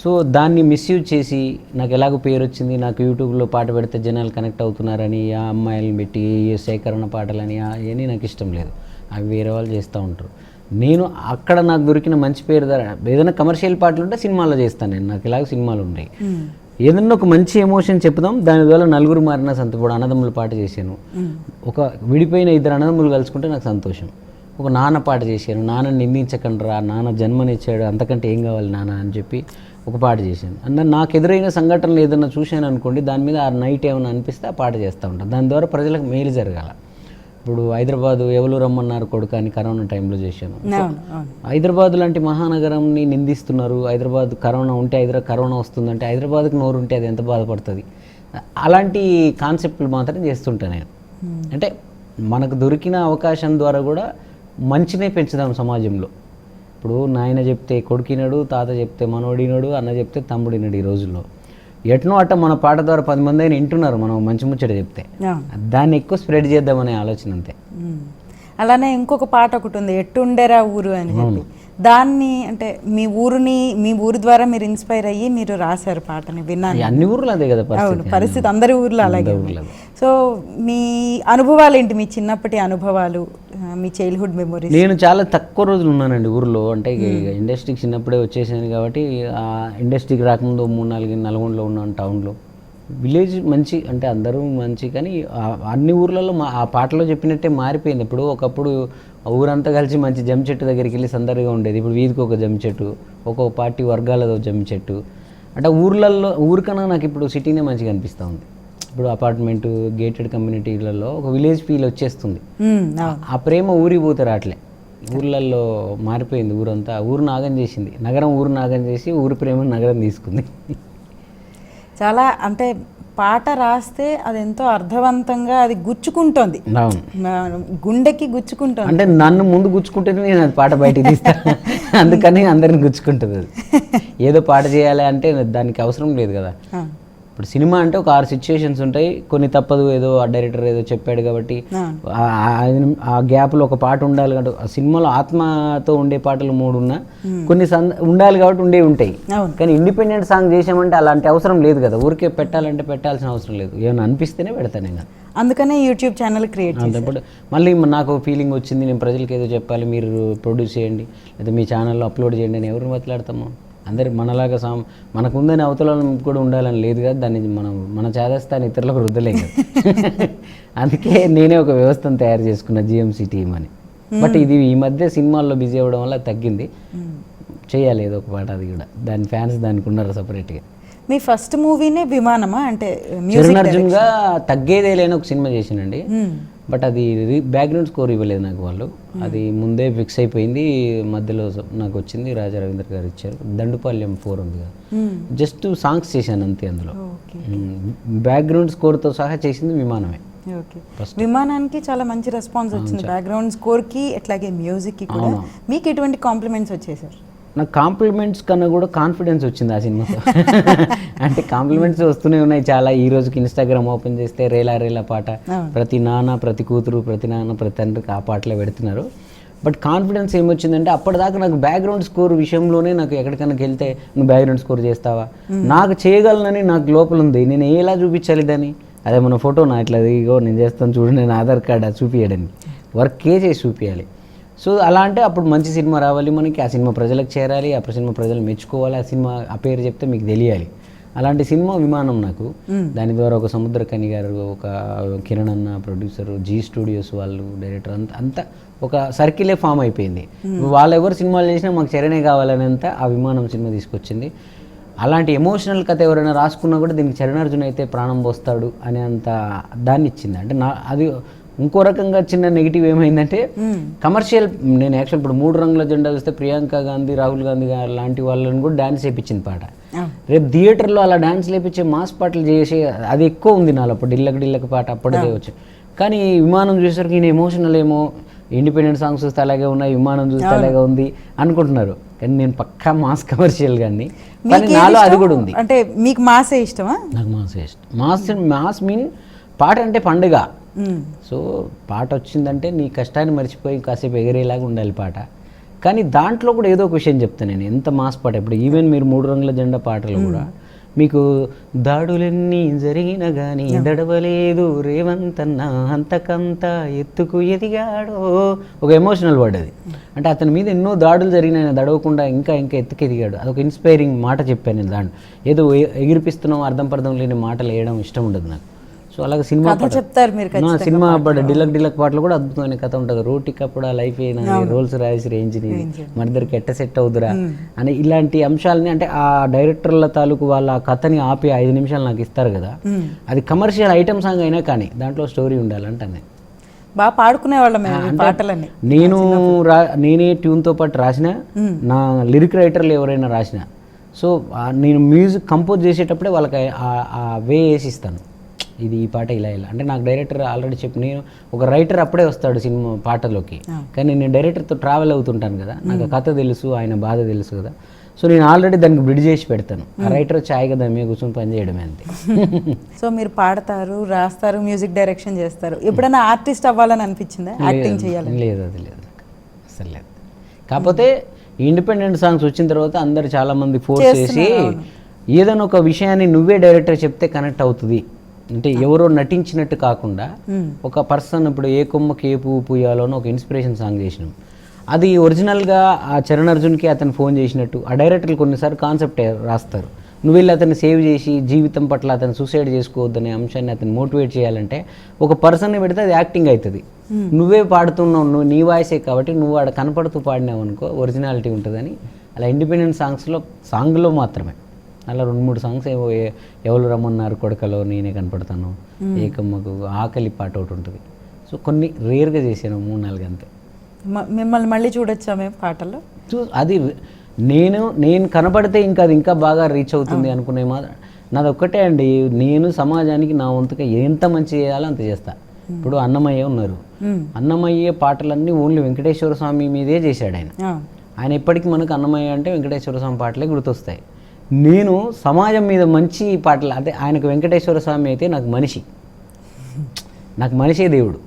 సో దాన్ని మిస్యూజ్ చేసి నాకు ఎలాగో పేరు వచ్చింది, నాకు యూట్యూబ్లో పాట పెడితే జనాలు కనెక్ట్ అవుతున్నారని ఆ అమ్మాయిలను పెట్టి సేకరణ పాటలని అవన్నీ నాకు ఇష్టం లేదు. అవి వేరే వాళ్ళు చేస్తూ ఉంటారు. నేను అక్కడ నాకు దొరికిన మంచి పేరు ద్వారా ఏదైనా కమర్షియల్ పాటలు ఉంటే సినిమాలో చేస్తాను. నేను నాకు ఇలాగ సినిమాలు ఉన్నాయి, ఏదన్నా ఒక మంచి ఎమోషన్ చెప్దాం, దానివల్ల నలుగురు మారిన సంతోషం. అన్నదమ్ముల పాట చేశాను, ఒక విడిపోయిన 2 అన్నదమ్ములు కలుసుకుంటే నాకు సంతోషం. ఒక నాన్న పాట చేశాను, నాన్నని నిందించకండి రా, నాన్న జన్మనిచ్చాడు, అంతకంటే ఏం కావాలి నాన్న అని చెప్పి ఒక పాట చేశాను. అన్న నాకు ఎదురైన సంఘటనలు ఏదైనా చూశాను అనుకోండి, దాని మీద ఆ నైట్ ఏమైనా అనిపిస్తే ఆ పాట చేస్తూ ఉంటాను. దాని ద్వారా ప్రజలకు మేలు జరగాల. ఇప్పుడు హైదరాబాదు ఎవరు రమ్మన్నారు కొడుకు అని కరోనా టైంలో చేశాను. హైదరాబాద్ లాంటి మహానగరంని నిందిస్తున్నారు. హైదరాబాద్ కరోనా ఉంటే కరోనా వస్తుందంటే హైదరాబాద్కి నోరు ఉంటే అది ఎంత బాధపడుతుంది. అలాంటి కాన్సెప్ట్లు మాత్రం చేస్తుంటాను నేను. అంటే మనకు దొరికిన అవకాశం ద్వారా కూడా మంచినే పెంచుదాం సమాజంలో. ఇప్పుడు నాయన చెప్తే కొడుకినడు, తాత చెప్తే మనోడినడు, అన్న చెప్తే తమ్ముడినడు. ఈ రోజుల్లో ఎట్నో అట్ట మన పాట ద్వారా 10 మంది అయినా వింటున్నారు మనం మంచి ముచ్చట చెప్తే. దాన్ని ఎక్కువ స్ప్రెడ్ చేద్దామనే ఆలోచన అంతే. అలానే ఇంకొక పాట ఒకటి ఉంది, ఎట్టుండేరా ఊరు అని చెప్పి. దాన్ని అంటే మీ ఊరు ద్వారా మీరు ఇన్స్పైర్ అయ్యి మీరు రాశారు పాటని, విన్నాను. అన్ని ఊర్లో అదే కదా పరిస్థితి, అందరి ఊర్లో అలాగే. సో మీ అనుభవాలు ఏంటి, మీ చిన్నప్పటి అనుభవాలు, మీ చైల్డ్హుడ్ మెమొరీస్? నేను చాలా తక్కువ రోజులు ఉన్నానండి ఊర్లో. అంటే ఇండస్ట్రీకి చిన్నప్పుడే వచ్చేసాను కాబట్టి, ఆ ఇండస్ట్రీకి రాకముందు 3-4 నల్గొండలో ఉన్నాను టౌన్లో. విలేజ్ మంచి, అంటే అందరూ మంచి, కానీ అన్ని ఊర్లలో ఆ పాటలో చెప్పినట్టే మారిపోయింది. ఇప్పుడు ఒకప్పుడు ఊరంతా కలిసి మంచి జమ్మి చెట్టు దగ్గరికి వెళ్ళి సందడిగా ఉండేది. ఇప్పుడు వీధికి ఒక జమ్మి చెట్టు, ఒక్కొక్క పార్టీ వర్గాలదో జమ్మి చెట్టు. అంటే ఊరికన్నా నాకు ఇప్పుడు సిటీనే మంచిగా అనిపిస్తూ ఉంది. ఇప్పుడు అపార్ట్మెంటు, గేటెడ్ కమ్యూనిటీలలో ఒక విలేజ్ ఫీల్ వచ్చేస్తుంది. ఆ ప్రేమ ఊరికి పోతే రావట్లే. ఊర్లలో మారిపోయింది ఊరంతా. ఊరు నాగం చేసింది, నగరం ఊరు నాగం చేసి ఊరి ప్రేమను నగరం తీసుకుంది. చాలా అంటే పాట రాస్తే అది ఎంతో అర్థవంతంగా అది గుచ్చుకుంటోంది, గుండెకి గుచ్చుకుంటుంది. అంటే నన్ను ముందు గుచ్చుకుంటేనే నేను అది పాట బయటికి తీస్తాను. అందుకని అందరిని గుచ్చుకుంటుంది. అది ఏదో పాట చేయాలి అంటే దానికి అవసరం లేదు కదా. ఇప్పుడు సినిమా అంటే ఒక 6 సిచ్యుయేషన్స్ ఉంటాయి, కొన్ని తప్పదు. ఏదో ఆ డైరెక్టర్ ఏదో చెప్పాడు కాబట్టి ఆ గ్యాప్లో ఒక పాట ఉండాలి కాబట్టి. ఆ సినిమాలో ఆత్మతో ఉండే పాటలు 3 ఉన్నా కొన్ని ఉండాలి కాబట్టి ఉంటాయి. కానీ ఇండిపెండెంట్ సాంగ్ చేసామంటే అలాంటి అవసరం లేదు కదా. ఊరికే పెట్టాలంటే పెట్టాల్సిన అవసరం లేదు. ఏమైనా అనిపిస్తేనే పెడతాను నేను. అందుకనే యూట్యూబ్ ఛానల్ క్రియేట్ చేశాను. మళ్ళీ నాకు ఫీలింగ్ వచ్చింది, నేను ప్రజలకు ఏదో చెప్పాలి, మీరు ప్రొడ్యూస్ చేయండి లేదా మీ ఛానల్లో అప్లోడ్ చేయండి అని ఎవరిని మాట్లాడతాము. అందరు మనలాగా మనకుందని అవతల కూడా ఉండాలని లేదు కదా. దాన్ని మన చేదస్తాన్ని ఇతరులకు రుద్దలేం కదా. అందుకే నేనే ఒక వ్యవస్థను తయారు చేసుకున్న, జిఎంసి టీమ్ అని. బట్ ఇది ఈ మధ్య సినిమాల్లో బిజీ అవ్వడం వల్ల తగ్గింది. చేయాలి ఏదో ఒక పాట, అది కూడా దాని ఫ్యాన్స్ దానికి ఉన్నారు సపరేట్గా. మీ ఫస్ట్ మూవీనే విమానమా? అంటే చరణ్ అర్జున్గా తగ్గేదే లేని ఒక సినిమా చేసానండి. బట్ అది బ్యాక్గ్రౌండ్ స్కోర్ ఇవ్వలేదు నాకు వాళ్ళు. అది ముందే ఫిక్స్ అయిపోయింది. మధ్యలో నాకు వచ్చింది, రాజా రవీంద్ర గారు ఇచ్చారు. దండుపాల్యం 4 ఉంది కదా, జస్ట్ సాంగ్స్ చేశాను అంతే. అందులో బ్యాక్గ్రౌండ్ స్కోర్తో సహా చేసింది విమానమే. విమానానికి చాలా మంచి రెస్పాన్స్ వచ్చింది, బ్యాక్గ్రౌండ్ స్కోర్కి అట్లాగే మ్యూజిక్కి కూడా. మీకు ఎటువంటి కాంప్లిమెంట్స్ వచ్చేసారు? నాకు కాంప్లిమెంట్స్ కన్నా కూడా కాన్ఫిడెన్స్ వచ్చింది ఆ సినిమాతో. అంటే కాంప్లిమెంట్స్ వస్తూనే ఉన్నాయి చాలా. ఈ రోజుకి ఇన్స్టాగ్రామ్ ఓపెన్ చేస్తే రేలా రేలా పాట, ప్రతి నాన్న ప్రతి కూతురు ప్రతి నాన్న ప్రతి తండ్రికి ఆ పాటలే పెడుతున్నారు. బట్ కాన్ఫిడెన్స్ ఏమొచ్చిందంటే అప్పటిదాకా నాకు బ్యాక్గ్రౌండ్ స్కోర్ విషయంలోనే నాకు ఎక్కడికైనా వెళ్తే నువ్వు బ్యాక్గ్రౌండ్ స్కోర్ చేస్తావా, నాకు చేయగలనని నాకు లోపల ఉంది. నేను ఎలా చూపించాలి దాన్ని? అదే మన ఫోటో నా ఇట్లా ఇగో నేను చేస్తాను చూడు, నేను ఆధార్ కార్డు అది చూపించడానికి వర్కే చేసి చూపించాలి. సో అలా అంటే అప్పుడు మంచి సినిమా రావాలి మనకి, ఆ సినిమా ప్రజలకు చేరాలి, ఆ సినిమా ప్రజలు మెచ్చుకోవాలి, ఆ సినిమా ఆ పేరు చెప్తే మీకు తెలియాలి. అలాంటి సినిమా విమానం నాకు. దాని ద్వారా ఒక సముద్రకని గారు, ఒక కిరణ్ అన్న ప్రొడ్యూసర్, జీ స్టూడియోస్ వాళ్ళు డైరెక్టర్, అంతా ఒక సర్కిలే ఫామ్ అయిపోయింది. వాళ్ళు ఎవరు సినిమాలు చేసినా మాకు చరణే కావాలనేంత ఆ విమానం సినిమా తీసుకొచ్చింది. అలాంటి ఎమోషనల్ కథ ఎవరైనా రాసుకున్నా కూడా దీనికి చరణార్జున్ అయితే ప్రాణం పోస్తాడు అనే అంత దాన్ని ఇచ్చింది. అంటే అది ఇంకో రకంగా చిన్న నెగిటివ్ ఏమైందంటే కమర్షియల్. నేను యాక్చువల్ ఇప్పుడు 3 రంగుల జెండా చూస్తే ప్రియాంక గాంధీ, రాహుల్ గాంధీ లాంటి వాళ్ళని కూడా డ్యాన్స్ వేయించింది పాట. రేపు థియేటర్లో అలా డ్యాన్స్ లేపించే మాస్ పాటలు చేసే అది ఎక్కువ ఉంది నాలో. అప్పుడు డిల్లక పాట అప్పుడే వచ్చాయి. కానీ విమానం చూసేసరికి ఈయన ఎమోషనల్ ఏమో, ఇండిపెండెంట్ సాంగ్స్ చూస్తే అలాగే ఉన్నాయి, విమానం చూస్తే అలాగే ఉంది అనుకుంటున్నారు. కానీ నేను పక్కా మాస్ కమర్షియల్ కానీ నాలో అది కూడా ఉంది. అంటే మీకు మాసే ఇష్టమా? నాకు మాసే ఇష్టం. మాస్ మీన్ పాట అంటే పండుగ. సో పాట వచ్చిందంటే నీ కష్టాన్ని మర్చిపోయి కాసేపు ఎగిరేలాగా ఉండాలి పాట. కానీ దాంట్లో కూడా ఏదో ఒక విషయం చెప్తాను నేను, ఎంత మాస్ పాట. ఇప్పుడు ఈవెన్ మీరు 3 రంగుల జెండా పాటలు కూడా మీకు దాడులన్నీ జరిగినా కానీ దడవలేదు రేవంతన్న అంతకంతా ఎత్తుకు ఎదిగాడో, ఒక ఎమోషనల్ వర్డ్ అది. అంటే అతని మీద ఎన్నో దాడులు జరిగినాయి, దడవకుండా ఇంకా ఎత్తుకు ఎదిగాడు. అదొక ఇన్స్పైరింగ్ మాట చెప్పాను నేను. దాంట్లో ఏదో ఎగిరిపిస్తున్నాం అర్థం పర్థం లేని మాటలు వేయడం ఇష్టం ఉండదు నాకు. సో అలాగే సినిమా కథ చెప్తారు మీరు ఖచ్చితంగా సినిమా డిలక్ పాటలు కూడా అద్భుతమైన కథ ఉంటుంది. రోటికి అప్పుడు ఆ లైఫ్ అయినా రోల్స్ రాయిస్ రేంజ్ మన ఇద్దరికి ఎట్ట సెట్ అవుతురా అని ఇలాంటి అంశాలని, అంటే ఆ డైరెక్టర్ల తాలూకు వాళ్ళ కథని ఆపి 5 నిమిషాలు నాకు ఇస్తారు కదా, అది కమర్షియల్ ఐటమ్ సాంగ్ అయినా కానీ దాంట్లో స్టోరీ ఉండాలంటే బాగా పాడుకునే వాళ్ళం పాటలన్నీ. నేనే ట్యూన్తో పాటు రాసిన, నా లిరిక్ రైటర్లు ఎవరైనా రాసిన, సో నేను మ్యూజిక్ కంపోజ్ చేసేటప్పుడే వాళ్ళకి ఆ వే వేసి ఇస్తాను, ఇది ఈ పాట ఇలా ఇలా. అంటే నాకు డైరెక్టర్ ఆల్రెడీ చెప్పి, నేను ఒక రైటర్ అప్పుడే వస్తాడు సినిమా పాటలోకి, కానీ నేను డైరెక్టర్తో ట్రావెల్ అవుతుంటాను కదా, నాకు కథ తెలుసు, ఆయన బాధ తెలుసు కదా, సో నేను ఆల్రెడీ దానికి బ్రిడ్జ్ చేసి పెడతాను. ఆ రైటర్ వచ్చి హాయిగా దాని మీద కూర్చొని పని చేయడమే అంతే. సో మీరు పాడతారు, రాస్తారు, మ్యూజిక్ డైరెక్షన్ చేస్తారు. ఎప్పుడైనా ఆర్టిస్ట్ అవ్వాలని అనిపించిందా, యాక్టింగ్ చేయాలని? లేదు, అది లేదు, అసలు లేదు. కాకపోతే ఇండిపెండెంట్ సాంగ్స్ వచ్చిన తర్వాత అందరు చాలామంది ఫోర్స్ చేసి ఏదైనా ఒక విషయాన్ని నువ్వే డైరెక్టర్ చెప్తే కనెక్ట్ అవుతుంది, అంటే ఎవరో నటించినట్టు కాకుండా ఒక పర్సన్, ఇప్పుడు ఏ కొమ్మకి ఏ పువ్వు పూయాలో ఒక ఇన్స్పిరేషన్ సాంగ్ చేసినాం, అది ఒరిజినల్గా ఆ చరణ్ అర్జున్కి అతను ఫోన్ చేసినట్టు. ఆ డైరెక్టర్లు కొన్నిసార్లు కాన్సెప్ట్ రాస్తారు, నువ్వు వెళ్ళి అతన్ని సేవ్ చేసి జీవితం పట్ల అతను సూసైడ్ చేసుకోవద్దనే అంశాన్ని అతను మోటివేట్ చేయాలంటే ఒక పర్సన్ని పెడితే అది యాక్టింగ్ అవుతుంది. నువ్వే పాడుతున్నావు, నువ్వు నీ వాయిసే కాబట్టి నువ్వు ఆడ కనపడుతూ పాడినావు అనుకో ఒరిజినాలిటీ ఉంటుందని. అలా ఇండిపెండెంట్ సాంగ్లో మాత్రమే అలా 2-3 సాంగ్స్ ఎవరు రమ్మన్నారు, కొడకలో నేనే కనపడతాను, ఏకమ్మకు ఆకలి పాట ఒకటి ఉంటుంది. సో కొన్ని రేర్గా చేశాను, 3-4 అంతే. మిమ్మల్ని మళ్ళీ చూడొచ్చా మేము పాటల్లో? అది నేను కనపడితే ఇంకా అది ఇంకా బాగా రీచ్ అవుతుంది అనుకునే నాది ఒక్కటే అండి, నేను సమాజానికి నా వంతుగా ఎంత మంచి చేయాలో అంత చేస్తా. ఇప్పుడు అన్నమయ్య ఉన్నారు, అన్నమయ్య పాటలన్నీ ఓన్లీ వెంకటేశ్వర స్వామి మీదే చేశాడు ఆయన ఎప్పటికీ మనకు అన్నమయ్య అంటే వెంకటేశ్వర స్వామి పాటలే గుర్తొస్తాయి. నేను సమాజం మీద మంచి పాటలు, అదే ఆయనకు వెంకటేశ్వర స్వామి అయితే నాకు మనిషే దేవుడు.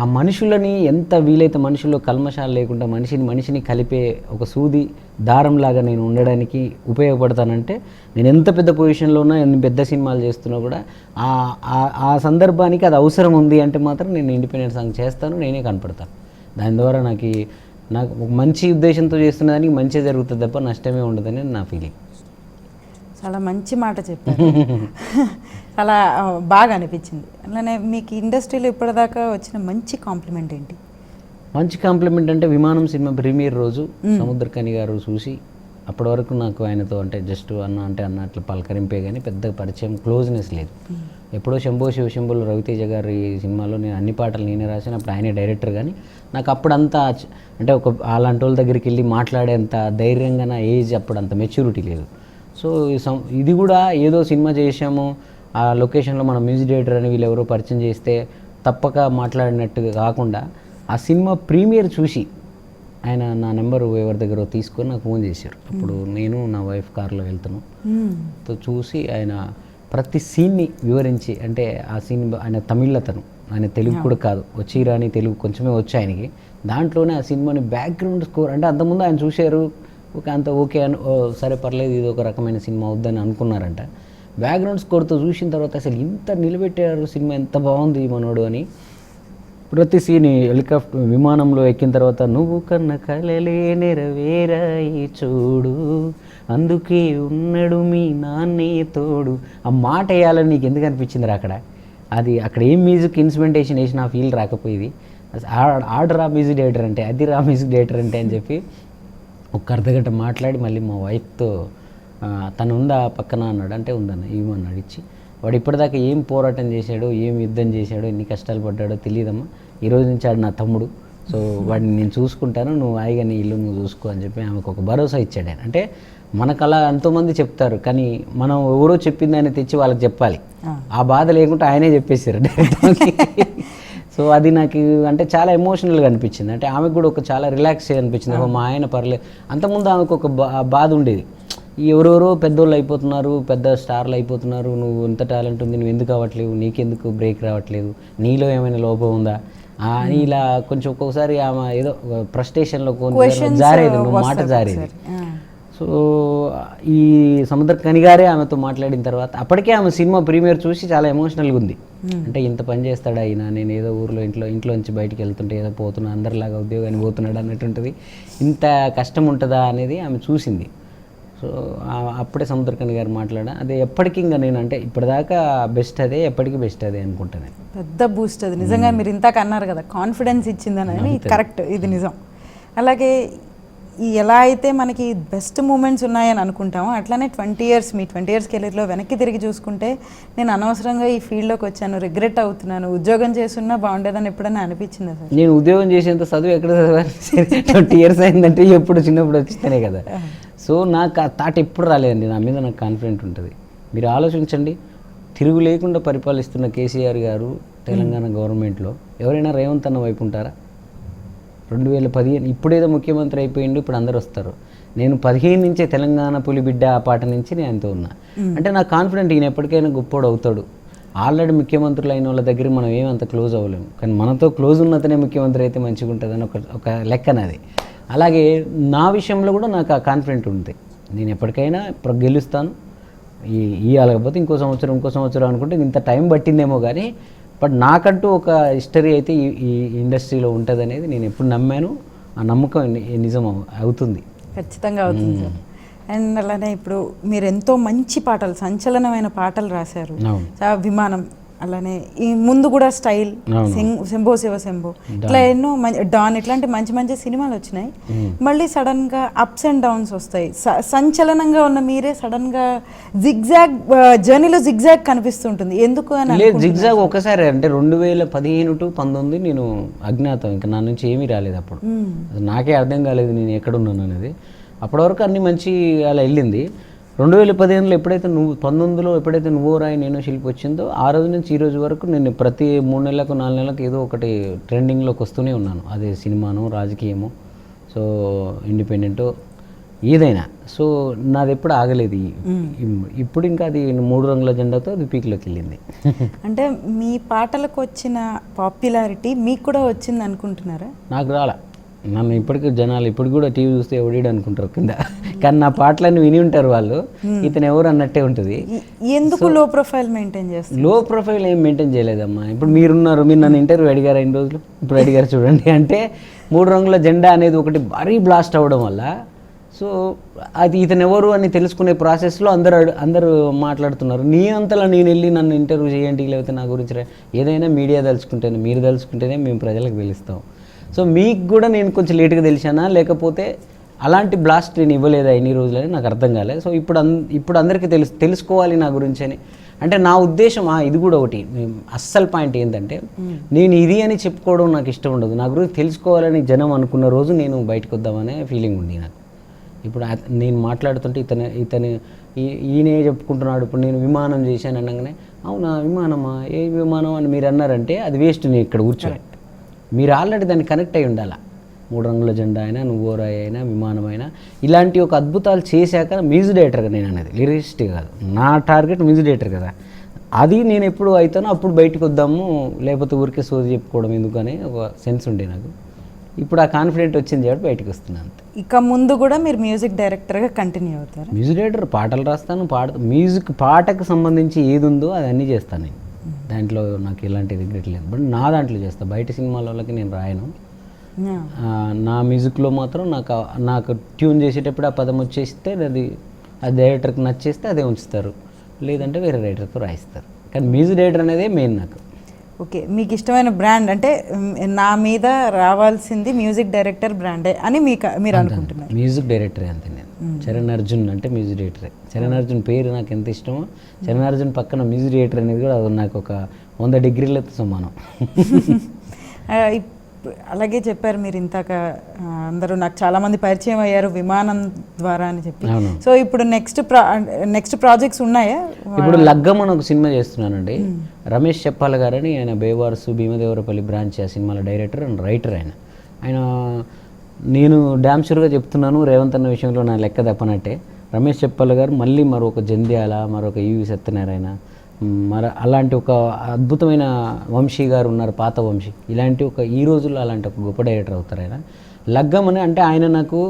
ఆ మనుషులని ఎంత వీలైతే మనుషుల్లో కల్మషాలు లేకుండా మనిషిని కలిపే ఒక సూది దారంలాగా నేను ఉండడానికి ఉపయోగపడతానంటే, నేను ఎంత పెద్ద పొజిషన్లో ఉన్నా, ఎన్ని పెద్ద సినిమాలు చేస్తున్నా కూడా ఆ సందర్భానికి అది అవసరం ఉంది అంటే మాత్రం నేను ఇండిపెండెంట్ సాంగ్ చేస్తాను, నేనే కనపడతాను. దాని ద్వారా నాకు ఒక మంచి ఉద్దేశంతో చేస్తున్న దానికి మంచి జరుగుతుంది తప్ప నష్టమే ఉండదని నా ఫీలింగ్. చాలా మంచి మాట చెప్పారు, చాలా బాగా అనిపించింది. అలానే మీకు ఇండస్ట్రీలో ఇప్పటిదాకా వచ్చిన మంచి కాంప్లిమెంట్ ఏంటి? మంచి కాంప్లిమెంట్ అంటే విమానం సినిమా ప్రీమియర్ రోజు సముద్రకని గారు చూసి, అప్పటి వరకు నాకు ఆయనతో అంటే జస్ట్ అన్న అట్లా పలకరింపే కానీ పెద్ద పరిచయం, క్లోజ్నెస్ లేదు. ఎప్పుడో శంభో శివశంభులు రవితేజ గారి సినిమాలో నేను అన్ని పాటలు నేనే రాశాను, అప్పుడు ఆయనే డైరెక్టర్. కానీ నాకు అప్పుడంతా అంటే ఒక అలాంటి వాళ్ళ దగ్గరికి వెళ్ళి మాట్లాడేంత ధైర్యంగా నా ఏజ్ అప్పుడు అంత మెచ్యూరిటీ లేదు. సో ఇది కూడా ఏదో సినిమా చేసాము, ఆ లొకేషన్లో మన మ్యూజిక్ డైరెక్టర్ అని వీళ్ళు ఎవరో పరిచయం చేస్తే తప్పక మాట్లాడినట్టుగా కాకుండా, ఆ సినిమా ప్రీమియర్ చూసి ఆయన నా నెంబరు ఎవరి దగ్గర తీసుకొని నాకు ఫోన్ చేశారు. అప్పుడు నేను నా వైఫ్ కార్లో వెళ్తాను, చూసి ఆయన ప్రతి సీన్ని వివరించి, అంటే ఆ సీన్ ఆయన తమిళ్ అతను, ఆయన తెలుగు కూడా కాదు, వచ్చి రాని తెలుగు కొంచెమే వచ్చి ఆయనకి, దాంట్లోనే ఆ సినిమాని బ్యాక్గ్రౌండ్ స్కోర్, అంటే అంతకుముందు ఆయన చూశారు, అంత ఓకే అని సరే పర్లేదు ఇది ఒక రకమైన సినిమా అవుద్దని అనుకున్నారంట. బ్యాక్గ్రౌండ్ స్కోర్తో చూసిన తర్వాత అసలు ఇంత నిలబెట్టారు సినిమా, ఎంత బాగుంది మనోడు అని. ప్రతి సీన్ హెలికాప్టర్ విమానంలో ఎక్కిన తర్వాత నువ్వు కన్న కలలే నెరవేరాయి చూడు, అందుకే ఉన్నాడు మీ నాన్నే తోడు, ఆ మాట వేయాలని నీకు ఎందుకు అనిపించింది అక్కడ ఏం మ్యూజిక్ ఇన్స్ట్రుమెంటేషన్ వేసిన ఆ ఫీల్ రాకపోయేది. ఆర్డర్ మ్యూజిక్ డైరెక్టర్ అంటే అది మ్యూజిక్ డైరెక్టర్ అంటే అని చెప్పి ఒక అర్ధగంట మాట్లాడి మళ్ళీ మా వైఫ్తో తను ఉందా పక్కన అన్నాడు, అంటే ఉందన్న ఇవ్వమన్నాడు ఇచ్చి. వాడు ఇప్పటిదాకా ఏం పోరాటం చేశాడో, ఏం యుద్ధం చేశాడో, ఎన్ని కష్టాలు పడ్డాడో తెలియదమ్మా, ఈరోజు నుంచి ఆడు నా తమ్ముడు, సో వాడిని నేను చూసుకుంటాను, నువ్వు హాయిగా నీ ఇల్లు నువ్వు చూసుకో అని చెప్పి ఆమెకు ఒక భరోసా ఇచ్చాడు ఆయన. అంటే మనకు అలా ఎంతోమంది చెప్తారు, కానీ మనం ఎవరో చెప్పింది ఆయన తెచ్చి వాళ్ళకి చెప్పాలి, ఆ బాధ లేకుంటే ఆయనే చెప్పేశారు డైరెక్ట్గా. సో అది నాకు అంటే చాలా ఎమోషనల్గా అనిపించింది. అంటే ఆమెకు కూడా ఒక చాలా రిలాక్స్ అనిపించింది, మా ఆయన పర్లేదు. అంతకుముందు ఆమెకు ఒక బాధ ఉండేది, ఎవరెవరో పెద్దోళ్ళు అయిపోతున్నారు, పెద్ద స్టార్లు అయిపోతున్నారు, నువ్వు ఎంత టాలెంట్ ఉంది, నువ్వు ఎందుకు అవ్వట్లేవు, నీకెందుకు బ్రేక్ రావట్లేదు, నీలో ఏమైనా లోపం ఉందా అని ఇలా కొంచెం ఒక్కొక్కసారి ఆమె ఏదో ఫ్రస్ట్రేషన్లో జారేది, మాట జారేది. సో ఈ సముద్రకని గారే ఆమెతో మాట్లాడిన తర్వాత అప్పటికే ఆమె సినిమా ప్రీమియర్ చూసి చాలా ఎమోషనల్గా ఉంది. అంటే ఇంత పని చేస్తాడా అయినా, నేను ఏదో ఊర్లో ఇంట్లోంచి బయటికి వెళ్తుంటే ఏదో పోతున్నా, అందరిలాగా ఉద్యోగాన్ని పోతున్నాడు అన్నట్టుంటుంది, ఇంత కష్టం ఉంటుందా అనేది ఆమె చూసింది. సో అప్పుడే సముద్రకని గారు మాట్లాడా అదే ఎప్పటికీ ఇంకా నేను అంటే ఇప్పటిదాకా బెస్ట్ అదే ఎప్పటికీ బెస్ట్ అదే అనుకుంటాను. పెద్ద బూస్ట్ అది నిజంగా. మీరు ఇంతాక అన్నారు కదా కాన్ఫిడెన్స్ ఇచ్చిందని, కరెక్ట్, ఇది నిజం. అలాగే ఎలా అయితే మనకి బెస్ట్ మూమెంట్స్ ఉన్నాయని అనుకుంటామో అట్లానే 20 years మీ 20 years కెరీర్లో వెనక్కి తిరిగి చూసుకుంటే నేను అనవసరంగా ఈ ఫీల్డ్లోకి వచ్చాను, రిగ్రెట్ అవుతున్నాను, ఉద్యోగం చేస్తున్నా బాగుండేదని ఎప్పుడైనా అనిపించింది సార్? నేను ఉద్యోగం చేసేంత చదువు ఎక్కడ చదివాను? 20 years అయిందంటే ఎప్పుడు చిన్నప్పుడు వచ్చితేనే కదా. సో నాకు ఆ థాట్ ఎప్పుడు రాలేదండి. నా మీద నాకు కాన్ఫిడెంట్ ఉంటుంది. మీరు ఆలోచించండి, తిరుగు లేకుండా పరిపాలిస్తున్న కేసీఆర్ గారు తెలంగాణ గవర్నమెంట్లో ఎవరైనా రేవంత్ అన్న వైపు ఉంటారా? 2015 ఇప్పుడేదో ముఖ్యమంత్రి అయిపోయిండు, ఇప్పుడు అందరు వస్తారు. నేను 15 నుంచే తెలంగాణ పులిబిడ్డ ఆ పాట నుంచి నేను అంత ఉన్నా. అంటే నాకు కాన్ఫిడెంట్ ఈయన ఎప్పటికైనా గొప్పోడు అవుతాడు. ఆల్రెడీ ముఖ్యమంత్రులు అయిన వాళ్ళ దగ్గర మనం ఏమంత క్లోజ్ అవ్వలేము, కానీ మనతో క్లోజ్ ఉన్నతనే ముఖ్యమంత్రి అయితే మంచిగా ఉంటుందని ఒక లెక్కనది. అలాగే నా విషయంలో కూడా నాకు ఆ కాన్ఫిడెంట్ ఉంది. నేను ఎప్పటికైనా ఇప్పుడు గెలుస్తాను, ఇవ్వలేకపోతే ఇంకో సంవత్సరం అనుకుంటే ఇంత టైం పట్టిందేమో కానీ, బట్ నాకంటూ ఒక హిస్టరీ అయితే ఈ ఇండస్ట్రీలో ఉంటుంది అనేది నేను ఎప్పుడు నమ్మాను. ఆ నమ్మకం నిజం అవుతుంది, ఖచ్చితంగా అవుతుంది సార్. అండ్ అలానే ఇప్పుడు మీరు ఎంతో మంచి పాటలు, సంచలనమైన పాటలు రాశారు. విమానం, అలానే ఈ ముందు కూడా స్టైల్, శంభో శివ శంభో, ఇట్లా ఎన్నో డాన్, ఇట్లాంటి మంచి మంచి సినిమాలు వచ్చినాయి. మళ్ళీ సడన్గా అప్స్ అండ్ డౌన్స్ వస్తాయి. సంచలనంగా ఉన్న మీరే సడన్గా జిగ్జాగ్ జర్నీలో జిగ్జాగ్ కనిపిస్తుంటుంది. ఎందుకు అని? లేదు, జిగ్జాగ్ ఒకసారి అంటే 2015 to 2019 నేను అజ్ఞాతం, ఇంకా నా నుంచి ఏమీ రాలేదు అప్పుడు. నాకే అర్థం కాలేదు నేను ఎక్కడున్నాను అనేది. అప్పటి వరకు అన్ని మంచి అలా వెళ్ళింది. 2015లో ఎప్పుడైతే 19లో ఎప్పుడైతే నువ్వో రాయి నేనో శిల్పి వచ్చిందో ఆ రోజు నుంచి ఈ రోజు వరకు నేను ప్రతి 3 నెలలకు 4 నెలలకు ఏదో ఒకటి ట్రెండింగ్లోకి వస్తూనే ఉన్నాను. అదే సినిమాను, రాజకీయము, సో ఇండిపెండెంటో ఏదైనా. సో నాది ఎప్పుడు ఆగలేదు. ఇప్పుడు ఇంకా అది 3 రంగుల జెండాతో అది పీక్లోకి వెళ్ళింది. అంటే మీ పాటలకు వచ్చిన పాపులారిటీ మీకు కూడా వచ్చింది అనుకుంటున్నారా? నాకు రాలా. నన్ను ఇప్పటికీ జనాలు ఇప్పుడు కూడా టీవీ చూస్తే ఎవడీడు అనుకుంటారు కింద, కానీ నా పాటలన్నీ విని ఉంటారు వాళ్ళు, ఇతను ఎవరు అన్నట్టే ఉంటుంది. ఎందుకు లో ప్రొఫైల్ మెయింటైన్ చేస్తారు? లో ప్రొఫైల్ ఏం మెయింటైన్ చేయలేదమ్మా. ఇప్పుడు మీరు నన్ను ఇంటర్వ్యూ అడిగారు 2 రోజులు, ఇప్పుడు అడిగారు చూడండి. అంటే 3 రంగుల జెండా అనేది ఒకటి భారీ బ్లాస్ట్ అవ్వడం వల్ల, సో అది ఇతను ఎవరు అని తెలుసుకునే ప్రాసెస్లో అందరూ మాట్లాడుతున్నారు. నీ అంతలా నేను వెళ్ళి నన్ను ఇంటర్వ్యూ చేయండి, లేకపోతే నా గురించి ఏదైనా మీడియా తలుచుకుంటేనే, మీరు తలుచుకుంటేనే మేము ప్రజలకు తెలుస్తాం. సో మీకు కూడా నేను కొంచెం లేట్గా తెలిసానా, లేకపోతే అలాంటి బ్లాస్ట్ నేను ఇవ్వలేదా ఎన్ని రోజులని నాకు అర్థం కాలేదు. సో ఇప్పుడు అందరికీ తెలుసుకోవాలి నా గురించి అని. అంటే నా ఉద్దేశం ఇది కూడా ఒకటి అస్సలు పాయింట్ ఏంటంటే, నేను ఇది అని చెప్పుకోవడం నాకు ఇష్టం ఉండదు. నా గురించి తెలుసుకోవాలని జనం అనుకున్న రోజు నేను బయటకు వద్దామనే ఫీలింగ్ ఉంది నాకు. ఇప్పుడు నేను మాట్లాడుతుంటే ఈయనే చెప్పుకుంటున్నాడు. ఇప్పుడు నేను విమానం చేశాను అనగానే, అవునా విమానమా, ఏ విమానం అని మీరు అన్నారంటే అది వేస్ట్. నేను ఇక్కడ కూర్చోండి, మీరు ఆల్రెడీ దాన్ని కనెక్ట్ అయి ఉండాలి. 3 రంగుల జెండా అయినా, నువ్వో రాయి అయినా, విమానం అయినా, ఇలాంటి ఒక అద్భుతాలు చేశాక మ్యూజిక్ డైరెక్టర్గా నేను అనేది, లిరిసిస్ట్ కాదు. నా టార్గెట్ మ్యూజిక్ డైరెక్టర్ కదా. అది నేను ఎప్పుడు అవుతానో అప్పుడు బయటకు వద్దాము, లేకపోతే ఊరికే సోది చెప్పుకోవడం ఎందుకని ఒక సెన్స్ ఉండే నాకు. ఇప్పుడు ఆ కాన్ఫిడెంట్ వచ్చింది కాబట్టి బయటకు వస్తున్నాను. ఇక ముందు కూడా మీరు మ్యూజిక్ డైరెక్టర్గా కంటిన్యూ అవుతారు? మ్యూజిక్ డైరెక్టర్, పాటలు రాస్తాను, మ్యూజిక్ పాటకు సంబంధించి ఏది ఉందో అది అన్నీ చేస్తాను నేను. దాంట్లో నాకు ఎలాంటి రిగ్రెట్ లేదు. బట్ నా దాంట్లో చేస్తాను, బయట సినిమాల వాళ్ళకి నేను రాయను. నా మ్యూజిక్లో మాత్రం నాకు ట్యూన్ చేసేటప్పుడు ఆ పదం వచ్చేస్తే అది డైరెక్టర్కి నచ్చేస్తే అదే ఉంచుతారు, లేదంటే వేరే రైటర్తో రాయిస్తారు. కానీ మ్యూజిక్ డైరెక్టర్ అనేదే మెయిన్ నాకు. ఓకే, మీకు ఇష్టమైన బ్రాండ్ అంటే నా మీద రావాల్సింది మ్యూజిక్ డైరెక్టర్ బ్రాండే అని మీరు అనుకుంటున్నారు? మ్యూజిక్ డైరెక్టరే అంతే. నేను చరణ్ అర్జున్ అంటే మ్యూజిక్ డైరెక్టరే. చరణ్ అర్జున్ పేరు నాకు ఎంత ఇష్టమో, చరణ్ అర్జున్ పక్కన మ్యూజిక్ డైరెక్టర్ అనేది కూడా నాకు ఒక 100 డిగ్రీలతో సమానం. అలాగే చెప్పారు మీరు ఇంతాక, అందరూ నాకు చాలామంది పరిచయం అయ్యారు విమానం ద్వారా అని చెప్పి. సో ఇప్పుడు నెక్స్ట్ ప్రాజెక్ట్స్ ఉన్నాయా? ఇప్పుడు లగ్గం అని ఒక సినిమా చేస్తున్నానండి. రమేష్ చెప్పాల గారని, ఆయన బేవారసు భీమదేవరపల్లి బ్రాంచ్ ఆ సినిమాల డైరెక్టర్ అండ్ రైటర్. ఆయన నేను డ్యామ్ షూర్గా చెప్తున్నాను, రేవంత్ అన్న విషయంలో నా లెక్క తప్పనట్టే. రమేష్ చెప్పాల గారు మళ్ళీ మరొక జంధ్యాల, మరొక యువి సత్యనారాయణ, అలాంటి ఒక అద్భుతమైన వంశీ గారు ఉన్నారు, పాత వంశీ. ఇలాంటి ఈ రోజుల్లో అలాంటి ఒక గొప్ప డైరెక్టర్ అవుతారు ఆయన. లగ్గం అని అంటే ఆయన నాకు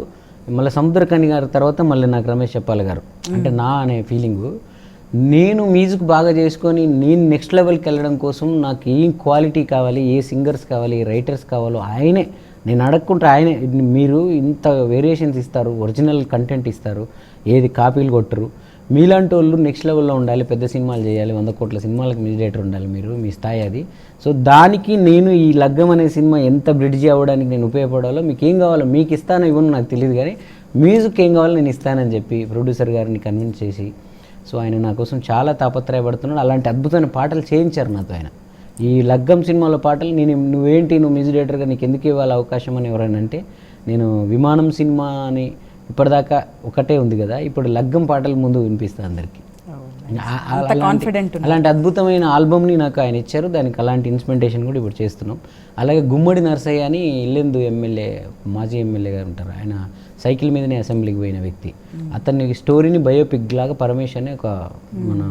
మళ్ళీ సముద్రకని గారి తర్వాత మళ్ళీ నాకు రమేష్ చెప్పాలి గారు అంటే నా అనే ఫీలింగు. నేను మ్యూజిక్ బాగా చేసుకొని నేను నెక్స్ట్ లెవెల్కి వెళ్ళడం కోసం నాకు ఏం క్వాలిటీ కావాలి, ఏ సింగర్స్ కావాలి, ఏ రైటర్స్ కావాలో ఆయనే, నేను అడగకుంటే ఆయనే మీరు ఇంత వేరియేషన్స్ ఇస్తారు, ఒరిజినల్ కంటెంట్ ఇస్తారు, ఏది కాపీలు కొట్టరు, మీలాంటి వాళ్ళు నెక్స్ట్ లెవెల్లో ఉండాలి, పెద్ద సినిమాలు చేయాలి, 100 కోట్ల సినిమాలకు మ్యూజిక్ డైరెక్టర్ ఉండాలి, మీరు మీ స్థాయి అది. సో దానికి నేను ఈ లగ్గం అనే సినిమా ఎంత బ్రిడ్జి అవ్వడానికి నేను ఉపయోగపడాలో, మీకు ఏం కావాలో మీకు ఇస్తానో ఇవ్వను నాకు తెలియదు, కానీ మ్యూజిక్ ఏం కావాలో నేను ఇస్తానని చెప్పి ప్రొడ్యూసర్ గారిని కన్విన్స్ చేసి, సో ఆయన నా కోసం చాలా తాపత్రయపడుతున్నాడు. అలాంటి అద్భుతమైన పాటలు చేయించారు నాతో ఆయన. ఈ లగ్గం సినిమాలో పాటలు నువ్వు మ్యూజిక్ డైరెక్టర్గా నీకు ఎందుకు ఇవ్వాలి అవకాశం అని ఎవరైనా అంటే, నేను విమానం సినిమా అని ఇప్పటిదాకా ఒకటే ఉంది కదా, ఇప్పుడు లగ్గం పాటలు ముందు వినిపిస్తాను అందరికీ. అలాంటి అద్భుతమైన ఆల్బమ్ని నాకు ఆయన ఇచ్చారు. దానికి అలాంటి ఇన్స్ట్రుమెంటేషన్ కూడా ఇప్పుడు చేస్తున్నాం. అలాగే గుమ్మడి నరసయ్య అని ఇల్లెందు ఎమ్మెల్యే, మాజీ ఎమ్మెల్యే గారు ఉంటారు, ఆయన సైకిల్ మీదనే అసెంబ్లీకి పోయిన వ్యక్తి. అతన్ని స్టోరీని బయోపిక్ లాగా పరమేశ్ అనే ఒక మన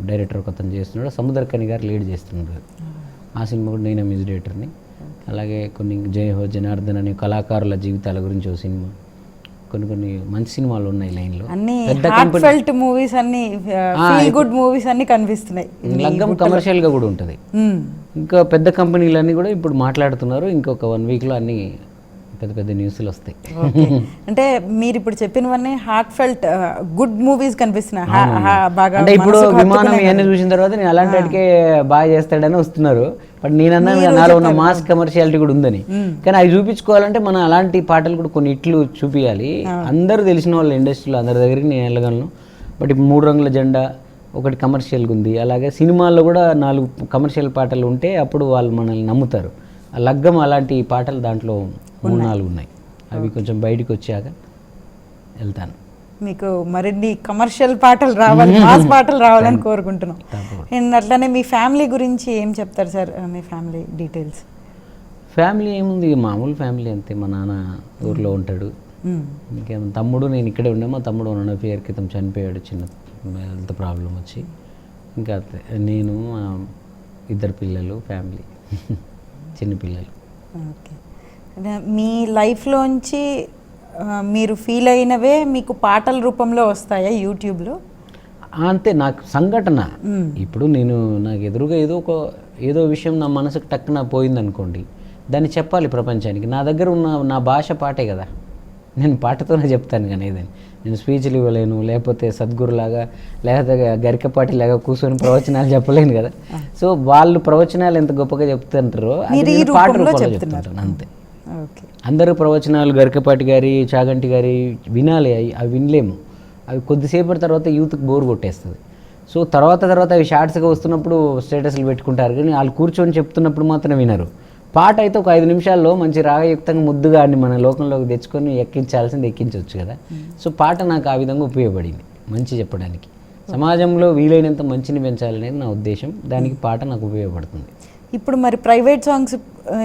డైరెక్టర్ ఒక అతను చేస్తున్నాడు, సముద్రకని గారు లీడ్ చేస్తున్నారు. ఆ సినిమా కూడా నేను మ్యూజిక్ డైరెక్టర్ని. అలాగే కొన్ని జై హో జనార్దన్ అనే కళాకారుల జీవితాల గురించి ఒక సినిమా, కొన్ని మంచి సినిమాలు ఉన్నాయి లైన్లో. మూవీస్ అన్ని ఫీల్ గుడ్ మూవీస్ అన్ని కనిపిస్తున్నాయి. లగ్గం కమర్షియల్గా కూడా ఉంటుంది. ఇంకా పెద్ద కంపెనీలన్నీ కూడా ఇప్పుడు మాట్లాడుతున్నారు. ఇంకొక 1 వీక్లో అన్ని పెద్ద పెద్ద న్యూస్లు వస్తాయి. అంటే మీరు ఇప్పుడు చెప్పినవన్నీ హార్ట్ ఫెల్ట్ గుడ్ మూవీస్ కనిపిస్తున్నాయి. అంటే ఇప్పుడు విమానం ఇవన్నీ చూసిన తర్వాత నేను అలాంటి వాటికే బాగా చేస్తాడని వస్తున్నారు. బట్ నేనన్నా నాలో ఉన్న మాస్ కమర్షియాలిటీ కూడా ఉందని, కానీ అవి చూపించుకోవాలంటే మనం అలాంటి పాటలు కూడా కొన్ని ఇట్లు చూపించాలి. అందరూ తెలిసిన వాళ్ళ ఇండస్ట్రీలో అందరి దగ్గరికి నేను వెళ్ళగలను. బట్ ఇప్పుడు 3 రంగుల జెండా ఒకటి కమర్షియల్గా ఉంది. అలాగే సినిమాల్లో కూడా 4 కమర్షియల్ పాటలు ఉంటే అప్పుడు వాళ్ళు మనల్ని నమ్ముతారు. ఆ లగ్గం అలాంటి పాటలు దాంట్లో 3-4 ఉన్నాయి. అవి కొంచెం బయటకు వచ్చాక వెళ్తాను. మీకు మరిన్ని కమర్షియల్ పాటలు రావాలి, మాస్ పాటలు రావాలని కోరుకుంటున్నాం. అండ్ అట్లానే మీ ఫ్యామిలీ గురించి ఏం చెప్తారు సార్? మీ ఫ్యామిలీ డీటెయిల్స్. ఫ్యామిలీ ఏముంది, మామూలు ఫ్యామిలీ అంతే. మా నాన్న ఊర్లో ఉంటాడు. ఇంకేమో తమ్ముడు, నేను ఇక్కడే ఉండే. మా తమ్ముడు 1.5 year క్రితం చనిపోయాడు, చిన్న హెల్త్ ప్రాబ్లం వచ్చి. ఇంకా నేను 2 పిల్లలు, ఫ్యామిలీ చిన్న పిల్లలు. ఓకే. మీ లైఫ్లోంచి మీరు ఫీల్ అయినవే మీకు పాటల రూపంలో వస్తాయా యూట్యూబ్లో? అంతే. నాకు సంఘటన ఇప్పుడు నాకు ఎదురుగా ఏదో విషయం నా మనసుకు టక్కున పోయిందనుకోండి, దాన్ని చెప్పాలి ప్రపంచానికి. నా దగ్గర ఉన్న నా భాష పాటే కదా, నేను పాటతోనే చెప్తాను. కానీ ఏదని నేను స్పీచ్లు ఇవ్వలేను, లేకపోతే సద్గురులాగా లేకపోతే గరికపాటిలాగా కూర్చొని ప్రవచనాలు చెప్పలేను కదా. సో వాళ్ళు ప్రవచనాలు ఎంత గొప్పగా చెప్తుంటారో పాట రూపంలో చెప్తుంటాను అంతే. అందరూ ప్రవచనాలు గరికపాటి గారి, చాగంటి గారి వినాలి, అవి వినలేము. అవి కొద్దిసేపటి తర్వాత యూత్కి బోర్ కొట్టేస్తుంది. సో తర్వాత అవి షార్ట్స్గా వస్తున్నప్పుడు స్టేటస్లు పెట్టుకుంటారు, కానీ వాళ్ళు కూర్చొని చెప్తున్నప్పుడు మాత్రం వినరు. పాట అయితే ఒక 5 నిమిషాల్లో మంచి రాగయుక్తంగా ముద్దుగా అన్ని మన లోకంలోకి తెచ్చుకొని ఎక్కించాల్సింది ఎక్కించవచ్చు కదా. సో పాట నాకు ఆ విధంగా ఉపయోగపడింది, మంచి చెప్పడానికి. సమాజంలో వీలైనంత మంచిని పెంచాలనేది నా ఉద్దేశం. దానికి పాట నాకు ఉపయోగపడుతుంది. ఇప్పుడు మరి ప్రైవేట్ సాంగ్స్,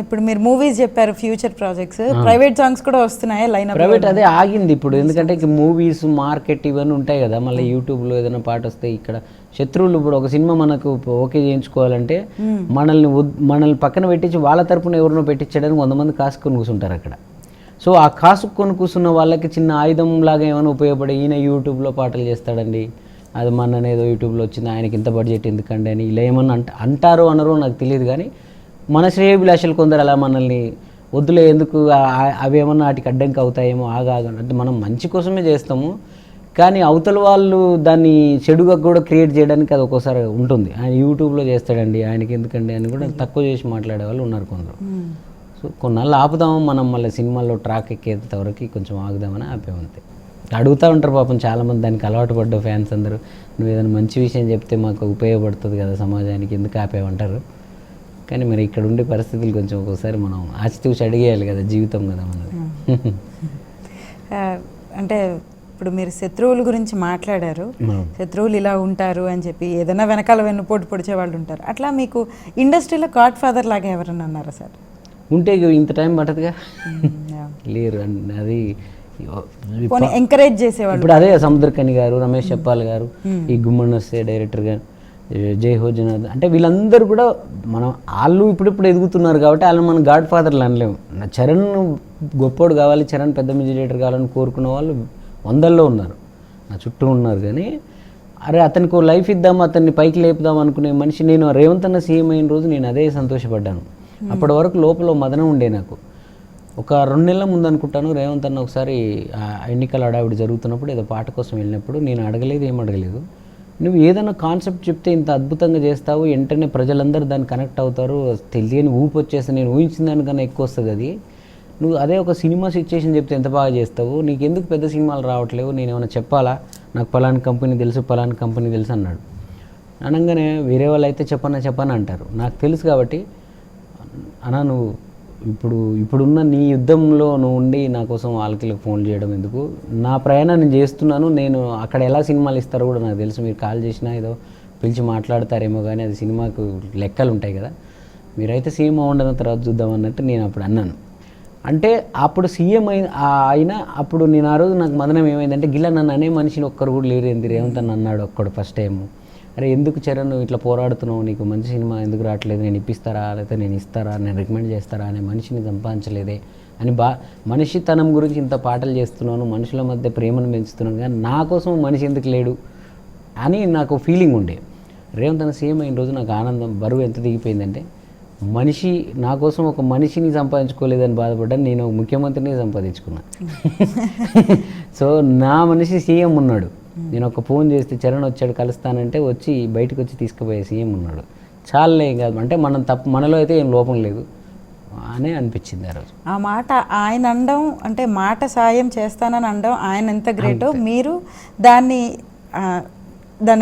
ఇప్పుడు మీరు మూవీస్ చెప్పారు, ఫ్యూచర్ ప్రాజెక్ట్స్, ప్రైవేట్ సాంగ్స్ కూడా వస్తున్నాయా లైన్? ప్రైవేట్ అదే ఆగింది ఇప్పుడు. ఎందుకంటే మూవీస్, మార్కెట్ ఇవన్నీ ఉంటాయి కదా. మళ్ళీ యూట్యూబ్లో ఏదైనా పాట వస్తే ఇక్కడ శత్రువులు, ఇప్పుడు ఒక సినిమా మనకు ఓకే చేయించుకోవాలంటే మనల్ని పక్కన పెట్టించి వాళ్ళ తరపున ఎవరినో పెట్టించడానికి 100 మంది కాసుకొని కూర్చుంటారు అక్కడ. సో ఆ కాసుకొని కూర్చున్న వాళ్ళకి చిన్న ఆయుధం లాగా ఏమైనా ఉపయోగపడే, ఈయన యూట్యూబ్లో పాటలు చేస్తాడండి, అది మననేదో యూట్యూబ్లో వచ్చింది, ఆయనకి ఇంత బడ్జెట్ ఎందుకండి అని ఇలా ఏమన్నా అంటారో అనరో నాకు తెలియదు. కానీ మన శ్రేయోభిలాషలు కొందరు అలా మనల్ని వద్దులే, ఎందుకు అవి ఏమన్నా వాటికి అడ్డంకి అవుతాయేమో, అంటే మనం మంచి కోసమే చేస్తాము. కానీ అవతల వాళ్ళు దాన్ని చెడుగా కూడా క్రియేట్ చేయడానికి అది ఒక్కోసారి ఉంటుంది. ఆయన యూట్యూబ్లో చేస్తాడండి, ఆయనకి ఎందుకండి అని కూడా తక్కువ చేసి మాట్లాడే వాళ్ళు ఉన్నారు కొందరు. సో కొన్నాళ్ళు ఆపుదాము, మనం మళ్ళీ సినిమాల్లో ట్రాక్ ఎక్కేంత వరకు కొంచెం ఆగుదామని ఆపేమంతే. అడుగుతూ ఉంటారు పాపం చాలామంది, దానికి అలవాటు పడ్డ ఫ్యాన్స్ అందరూ, నువ్వు ఏదైనా మంచి విషయం చెప్తే మాకు ఉపయోగపడుతుంది కదా సమాజానికి, ఎందుకు ఆపేమంటారు. కానీ మరి ఇక్కడ ఉండే పరిస్థితులు కొంచెం ఒక్కోసారి మనం ఆచితూచి అడిగేయాలి కదా, జీవితం కదా మనది. అంటే ఇప్పుడు మీరు శత్రువుల గురించి మాట్లాడారు, శత్రువులు ఇలా ఉంటారు అని చెప్పి, ఏదైనా వెనకాల వెన్నుపోటు పొడిచే వాళ్ళు ఉంటారు. అట్లా మీకు ఇండస్ట్రీలో గాడ్ ఫాదర్ లాగా ఎవరన్నా అన్నారా సార్? ఉంటే ఇంత టైం పట్టదుగా, లేరు. అది ఎంకరేజ్ చేసేవాళ్ళు. ఇప్పుడు అదే సముద్రకని గారు, రమేష్ చెప్పాల్ గారు, ఈ గుమ్మడి నర్సయ్య డైరెక్టర్ గారు, జై హో జనార్దన్, అంటే వీళ్ళందరూ కూడా వాళ్ళు ఇప్పుడిప్పుడు ఎదుగుతున్నారు కాబట్టి వాళ్ళని మనం గాడ్ ఫాదర్లు అనలేము. చరణ్ గొప్పోడు కావాలి, చరణ్ పెద్ద మ్యూజిక్ డైరెక్టర్ కావాలని కోరుకున్న వాళ్ళు 100లో ఉన్నారు, నా చుట్టూ ఉన్నారు. కానీ అరే అతనికి ఓ లైఫ్ ఇద్దాం, అతన్ని పైకి లేపుదాం అనుకునే మనిషి నేను. రేవంత్ అన్న సీఎం అయిన రోజు నేను అదే సంతోషపడ్డాను. అప్పటి వరకు లోపల మదనం ఉండే నాకు. ఒక 2 నెలల ముందు అనుకుంటాను రేవంత్ అన్న ఒకసారి ఎన్నికల హడావిడి జరుగుతున్నప్పుడు ఏదో పాట కోసం వెళ్ళినప్పుడు నేను అడగలేదు, ఏం అడగలేదు, నువ్వు ఏదైనా కాన్సెప్ట్ చెప్తే ఇంత అద్భుతంగా చేస్తావు, వెంటనే ప్రజలందరూ దాన్ని కనెక్ట్ అవుతారు, తెలియని ఊపు వచ్చేస్తే నేను ఊహించిన దానికన్నా ఎక్కువ వస్తుంది అది, నువ్వు అదే ఒక సినిమా సిచ్యుయేషన్ చెప్తే ఎంత బాగా చేస్తావు, నీకు ఎందుకు పెద్ద సినిమాలు రావట్లేవు, నేను ఏమైనా చెప్పాలా, నాకు పలానా కంపెనీ తెలుసు పలానా కంపెనీ తెలుసు అన్నాడు. అనగానే వేరే వాళ్ళు అయితే చెప్పనా అంటారు, నాకు తెలుసు కాబట్టి అన్నా నువ్వు ఇప్పుడున్న నీ యుద్ధంలో నువ్వు ఉండి నా కోసం వాళ్ళకి ఫోన్ చేయడం ఎందుకు, నా ప్రయాణం నేను చేస్తున్నాను, నేను అక్కడ ఎలా సినిమాలు ఇస్తారో కూడా నాకు తెలుసు, మీరు కాల్ చేసినా ఏదో పిలిచి మాట్లాడతారేమో కానీ అది సినిమాకు లెక్కలు ఉంటాయి కదా, మీరైతే సీఎం అవ్వండిన తర్వాత చూద్దాం అన్నట్టు నేను అప్పుడు అన్నాను. అంటే అప్పుడు సీఎం అయినా అప్పుడు నేను ఆ రోజు నాకు మదనం ఏమైందంటే గిలా నన్ను అనే మనిషిని ఒక్కరు కూడా లేరు ఏంది రేవంత్ అని అన్నాడు ఒక్కడు ఫస్ట్ టైము. అరే ఎందుకు చరణ్ ఇట్లా పోరాడుతున్నావు, నీకు మంచి సినిమా ఎందుకు రావట్లేదు, నేను ఇప్పిస్తారా లేకపోతే నేను ఇస్తారా, నేను రికమెండ్ చేస్తారా అనే మనిషిని సంపాదించలేదే అని మనిషితనం గురించి ఇంత పాటలు చేస్తున్నాను, మనుషుల మధ్య ప్రేమను పెంచుతున్నాను, కానీ నా కోసం మనిషి ఎందుకు లేడు అని నాకు ఫీలింగ్ ఉండే. రేవంత్ అన్న సీఎం అయిన రోజు నాకు ఆనందం బరువు ఎంత దిగిపోయిందంటే, మనిషి నా కోసం ఒక మనిషిని సంపాదించుకోలేదని బాధపడ్డాను, నేను ఒక ముఖ్యమంత్రిని సంపాదించుకున్నాను. సో నా మనిషి సీఎం ఉన్నాడు, నేను ఒక ఫోన్ చేస్తే చరణ్ వచ్చాడు కలుస్తానంటే వచ్చి బయటకు వచ్చి తీసుకుపోయే సీఎం ఉన్నాడు, చాలే కాదు అంటే మనం మనలో అయితే ఏం లోపం లేదు అనే అనిపించింది ఆ రోజు. ఆ మాట ఆయన అనడం అంటే మాట సాయం చేస్తానని అనడం ఆయన ఎంత గ్రేటో, మీరు దాన్ని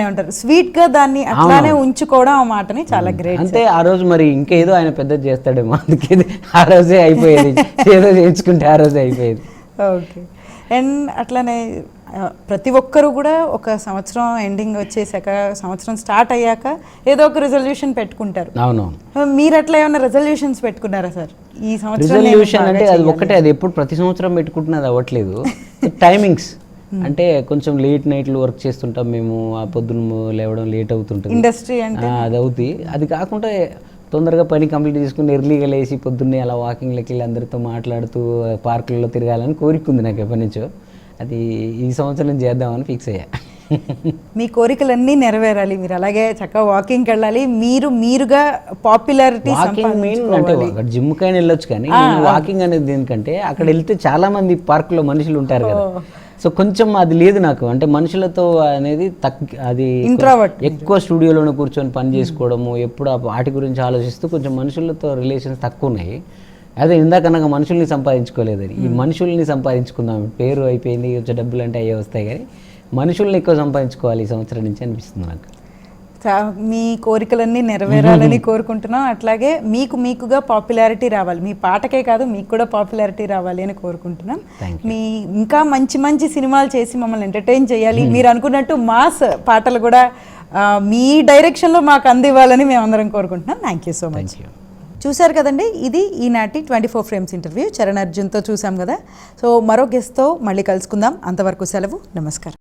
ఏమంటారు స్వీట్గా దాన్ని అట్లానే ఉంచుకోవడం ఆ మాటని చాలా గ్రేట్. అంతే ఆ రోజు మరి ఇంకేదో ఆయన పెద్దది చేస్తాడేమో, అందుకే ఆ రోజే అయిపోయేది, ఏదో చేయించుకుంటే ఆ రోజే అయిపోయేది. ఓకే. అండ్ అట్లానే ప్రతి ఒక్కరు కూడా ఒక సంవత్సరం ఎండింగ్ వచ్చేసాక సంవత్సరం స్టార్ట్ అయ్యాక ఏదో ఒక రిజల్యూషన్ పెట్టుకుంటారు. అవునవును. మీరు అట్లా ఏమైనా రిజల్యూషన్స్ పెట్టుకున్నారా సార్ ఈ సంవత్సరం? రిజల్యూషన్ అంటే అది ఒక్కటే, అది ఎప్పుడు ప్రతి సంవత్సరం పెట్టుకుంటున్నది అవ్వట్లేదు. టైమింగ్స్ అంటే కొంచెం లేట్ నైట్లు వర్క్ చేస్తుంటాం మేము, ఆ పొద్దున్న లేవడం లేట్ అవుతుంటుంది ఇండస్ట్రీ అంటే అది అవుతుంది. అది కాకుండా తొందరగా పని కంప్లీట్ చేసుకుని ఎర్లీగా లేచి పొద్దున్నే అలా వాకింగ్లకి వెళ్ళి అందరితో మాట్లాడుతూ పార్కులలో తిరగాలని కోరిక ఉంది నాకు ఎప్పటి నుంచో. అది ఈ సంవత్సరం చేద్దామని ఫిక్స్ అయ్యా. మీ కోరికలన్నీ నెరవేరాలి, మీరు అలాగే చక్కగా వాకింగ్కి వెళ్ళాలి, మీరుగా పాపులారిటీ అంటే అక్కడ జిమ్కైనా వెళ్ళొచ్చు, కానీ వాకింగ్ అనేది ఎందుకంటే అక్కడ వెళ్తే చాలా మంది పార్కులో మనుషులు ఉంటారు కదా, సో కొంచెం అది లేదు నాకు, అంటే మనుషులతో అనేది అది ఎక్కువ స్టూడియోలోనే కూర్చొని పని చేసుకోవడము, ఎప్పుడు వాటి గురించి ఆలోచిస్తూ కొంచెం మనుషులతో రిలేషన్స్ తక్కువ ఉన్నాయి. అదే ఇందాకనగా మనుషుల్ని సంపాదించుకోలేదని, ఈ మనుషుల్ని సంపాదించుకుందాం, పేరు అయిపోయింది కొంచెం డబ్బులు అంటే అయ్యే వస్తాయి, కానీ మనుషుల్ని ఎక్కువ సంపాదించుకోవాలి ఈ సంవత్సరం నుంచి అనిపిస్తుంది నాకు. మీ కోరికలన్నీ నెరవేరాలని కోరుకుంటున్నాం. అట్లాగే మీకుగా పాపులారిటీ రావాలి, మీ పాటకే కాదు మీకు కూడా పాపులారిటీ రావాలి అని కోరుకుంటున్నాం. మీ ఇంకా మంచి మంచి సినిమాలు చేసి మమ్మల్ని ఎంటర్టైన్ చేయాలి, మీరు అనుకున్నట్టు మాస్ పాటలు కూడా మీ డైరెక్షన్లో మాకు అందివ్వాలని మేము అందరం కోరుకుంటున్నాం. Thank you so much. చూశారు కదండి, ఇది ఈనాటి 24 ఫ్రేమ్స్ ఇంటర్వ్యూ. చరణ్ అర్జున్తో చూసాం కదా. సో మరో గెస్ట్తో మళ్ళీ కలుసుకుందాం. అంతవరకు సెలవు, నమస్కారం.